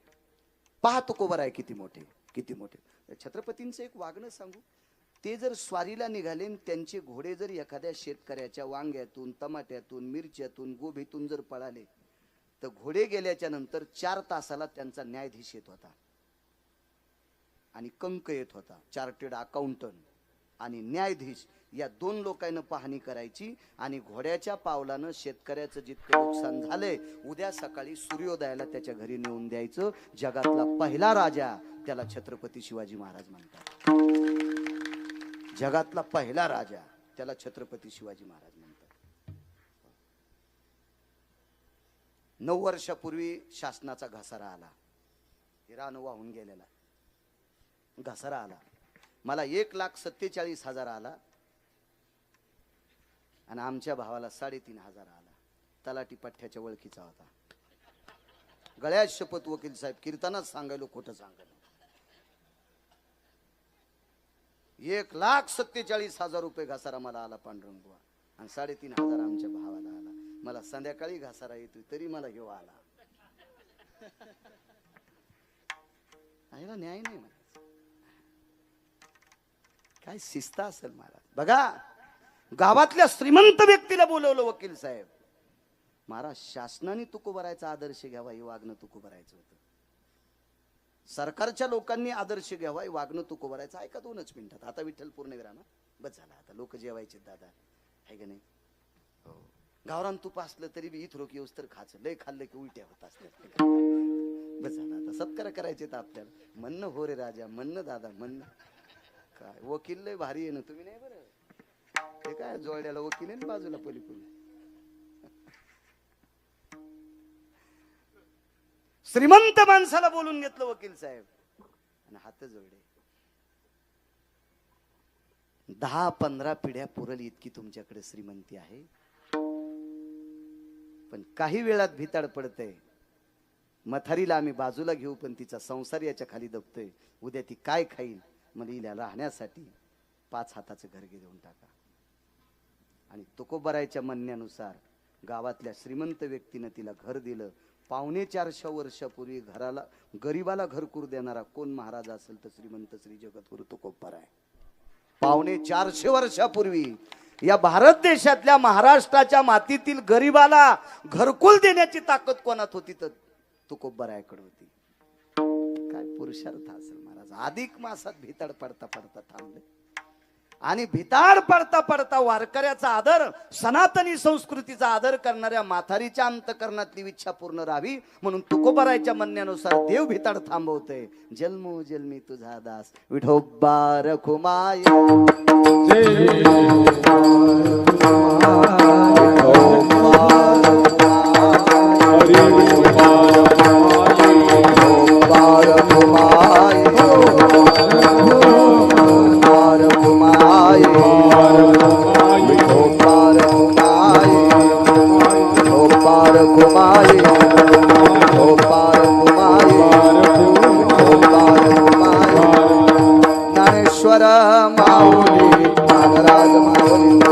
पहा तुकोबाराय किती मोठे किती मोठे. छत्रपतींचं एक वागणं सांगू. ते जर स्वारीला निघाले त्यांचे घोडे जर एखाद्या शेतकऱ्याच्या वांग्यातून टमाट्यातून मिरच्यातून गोबीतून जर पळाले तर घोडे गेल्याच्या नंतर 4 तासाला त्यांचा न्यायाधीश येत होता आणि कंक येत होता. चार्टेड अकाउंटंट आणि न्यायाधीश या 2 लोकांना पाहणी करायची आणि घोड्याच्या पावलानं शेतकऱ्याचं जितकं नुकसान झालंय उद्या सकाळी सूर्योदयाला त्याच्या घरी नेऊन द्यायचं. जगातला पहिला राजा त्याला छत्रपती शिवाजी महाराज म्हणतात. जगातला पहिला राजा त्याला छत्रपती शिवाजी महाराज म्हणतात. 9 वर्षापूर्वी शासनाचा घसारा आला. हिरानो वाहून गेलेला घसारा आला. मला 1,47,000 आला आणि आमच्या भावाला 3,500 आला. तलाठी पठ्ठ्याच्या ओळखीचा होता. गळ्यात शपथ वकील साहेब कीर्तनात सांगायलो खोटं सांगायलो. 1,47,000 रुपये घसारा मला आला पांडुरंगबुवा आणि 3,500 आमच्या भावाला आला. मला संध्याकाळी घसारा येतोय तरी मला घेऊ आला. न्याय नाही मला. काय शिस्त असेल महाराज. बघा गावातल्या श्रीमंत व्यक्तीला बोलवलं वकील साहेब. महाराज शासनाने तुकोबारायचा आदर्श घ्यावा हे वागणं तुकोबारायचं होतं. सरकारच्या लोकांनी आदर्श घ्यावा हे वागणं तुकोबारायचं. ऐका 2च मिनिटात. आता विठ्ठल पूर्णविराम बस झाला. आता लोक जेवायचे दादा आहे का नाही. हो गावरान तूप असलं तरी बी इथं रोक येऊस तर खायचं. लय खाल्लं की उलट्या होत असतात. बस झाला. आता सत्कार करायचे तर आपल्याला. म्हणणं हो रे राजा म्हणणं दादा म्हणणं. काय वकील लय भारी आहे ना तुम्ही नाही बरं. हे काय जोड्याला वकील आहे बाजूला पलीकडून. श्रीमंत माणसाला बोलून घेतलं वकील साहेब आणि हात जोडले. 10-15 पिढ्या पुरल इतकी तुमच्याकडे श्रीमंती आहे. पण काही वेळात भिताड पडतंय. मथारीला आम्ही बाजूला घेऊ पण तिचा संसार याच्या खाली दबतोय. उद्या ती काय खाईल. मग हिला राहण्यासाठी 5 हाताचं घर देऊन टाका. आणि तुकोबारायच्या म्हणण्यानुसार गावातल्या श्रीमंत व्यक्तीनं तिला घर दिलं. 450 वर्षापूर्वी घराला गरीबाला घरकुर देणारा कोण महाराज असेल तर श्रीमंत श्री जगद्गुरु तुकोबाराय. 450 वर्षापूर्वी या भारत देशातल्या महाराष्ट्राच्या मातीतील गरीबाला घरकुल देण्याची ताकद कोणात होती तर तुकोबारायकडे होती. काय पुरुषार्थ असेल महाराज. अधिक मासात भिताड पडता पडता थांबले आणि भिताड पडता पडता वारकऱ्याचा आदर सनातनी संस्कृतीचा आदर करणाऱ्या माथारीच्या अंतकरणातली इच्छा पूर्ण राहावी म्हणून तुकोबारायच्या म्हणण्यानुसार देव भिताड थांबवते. जन्मो जन्मी तुझा दास विठोबा रखुमाय. ज्ञानेश्वर माऊली नागराज माऊली.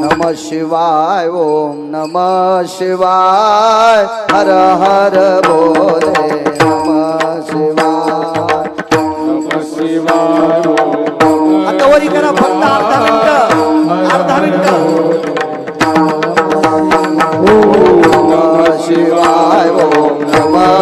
नमः शिवाय ओम नमः शिवाय हर हर बोले नमः शिवाय नमः शिवाय. आता वरी करा फक्त अर्धा मिनिट. नमः शिवाय ओम नमः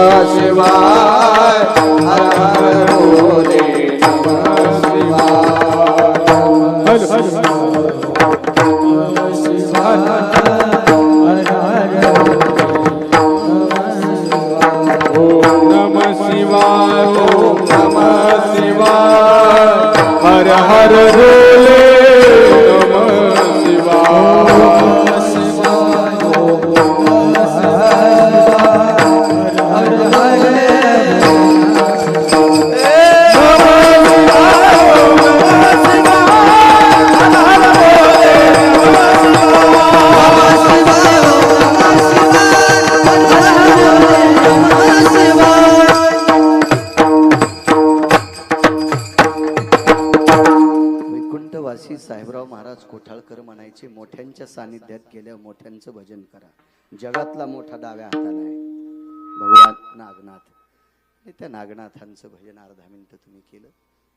कोठाळकर म्हणायचे, मोठ्यांच्या सानिध्यात गेल्या मोठ्यांचं भजन करा. जगातला मोठा डाव्या हाताला आहे भगवान नागनाथ. आणि त्या नागनाथांचं भजन 10 मिनिटं तुम्ही केलं.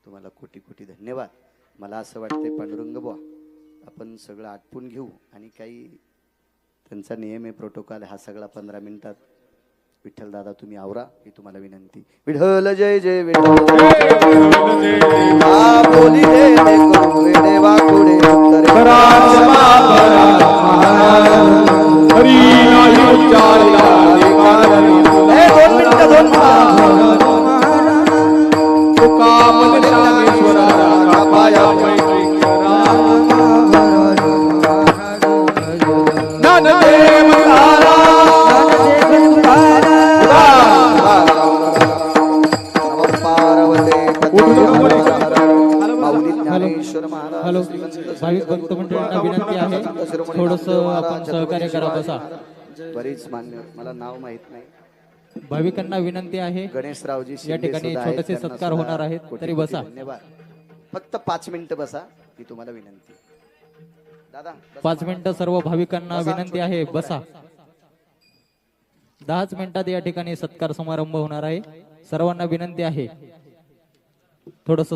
तुम्हाला कोटी कोटी धन्यवाद. मला असं वाटतंय पांडुरंग बुवा, आपण सगळं आटपून घेऊ आणि काही त्यांचा नियम आहे, प्रोटोकॉल, हा सगळा 15 मिनिटात विठ्ठल दादा तुम्ही आवरा ही तुम्हाला विनंती. विठ्ठल जय जय विठ्ठल हा बोली दे करू वेडे वाकुडे उत्तरे. हरी नाही उच्चारला ए, 2 मिनिटं 2 तुका मन रामेश्वरा पाया मैत्री करा. ज्ञानदेव तारा पार्वते माऊली ज्ञानेश्वर हॅलो, महाराज भाविक भक्त मंडळींना विनंती आहे, थोडस आपण सहकार्य करा. बसा. बरीच मान्य, मला नाव माहित नाही. भाविकांना विनंती आहे, गणेशरावजी या शिंदे ठिकाणी सुद्धा आहेत, छोटेसे त्यांना सत्कार सुद्धा होणार आहेत, कोटी तरी कोटी बसा. धन्यवाद. फक्त 5 मिनिटं बसा ही तुम्हाला विनंती. दादा बसा. 5 मिनिटं सर्व भाविकांना विनंती आहे, बसा. 10च मिनिटात या ठिकाणी सत्कार समारंभ होणार आहे. सर्वांना विनंती आहे, थोडस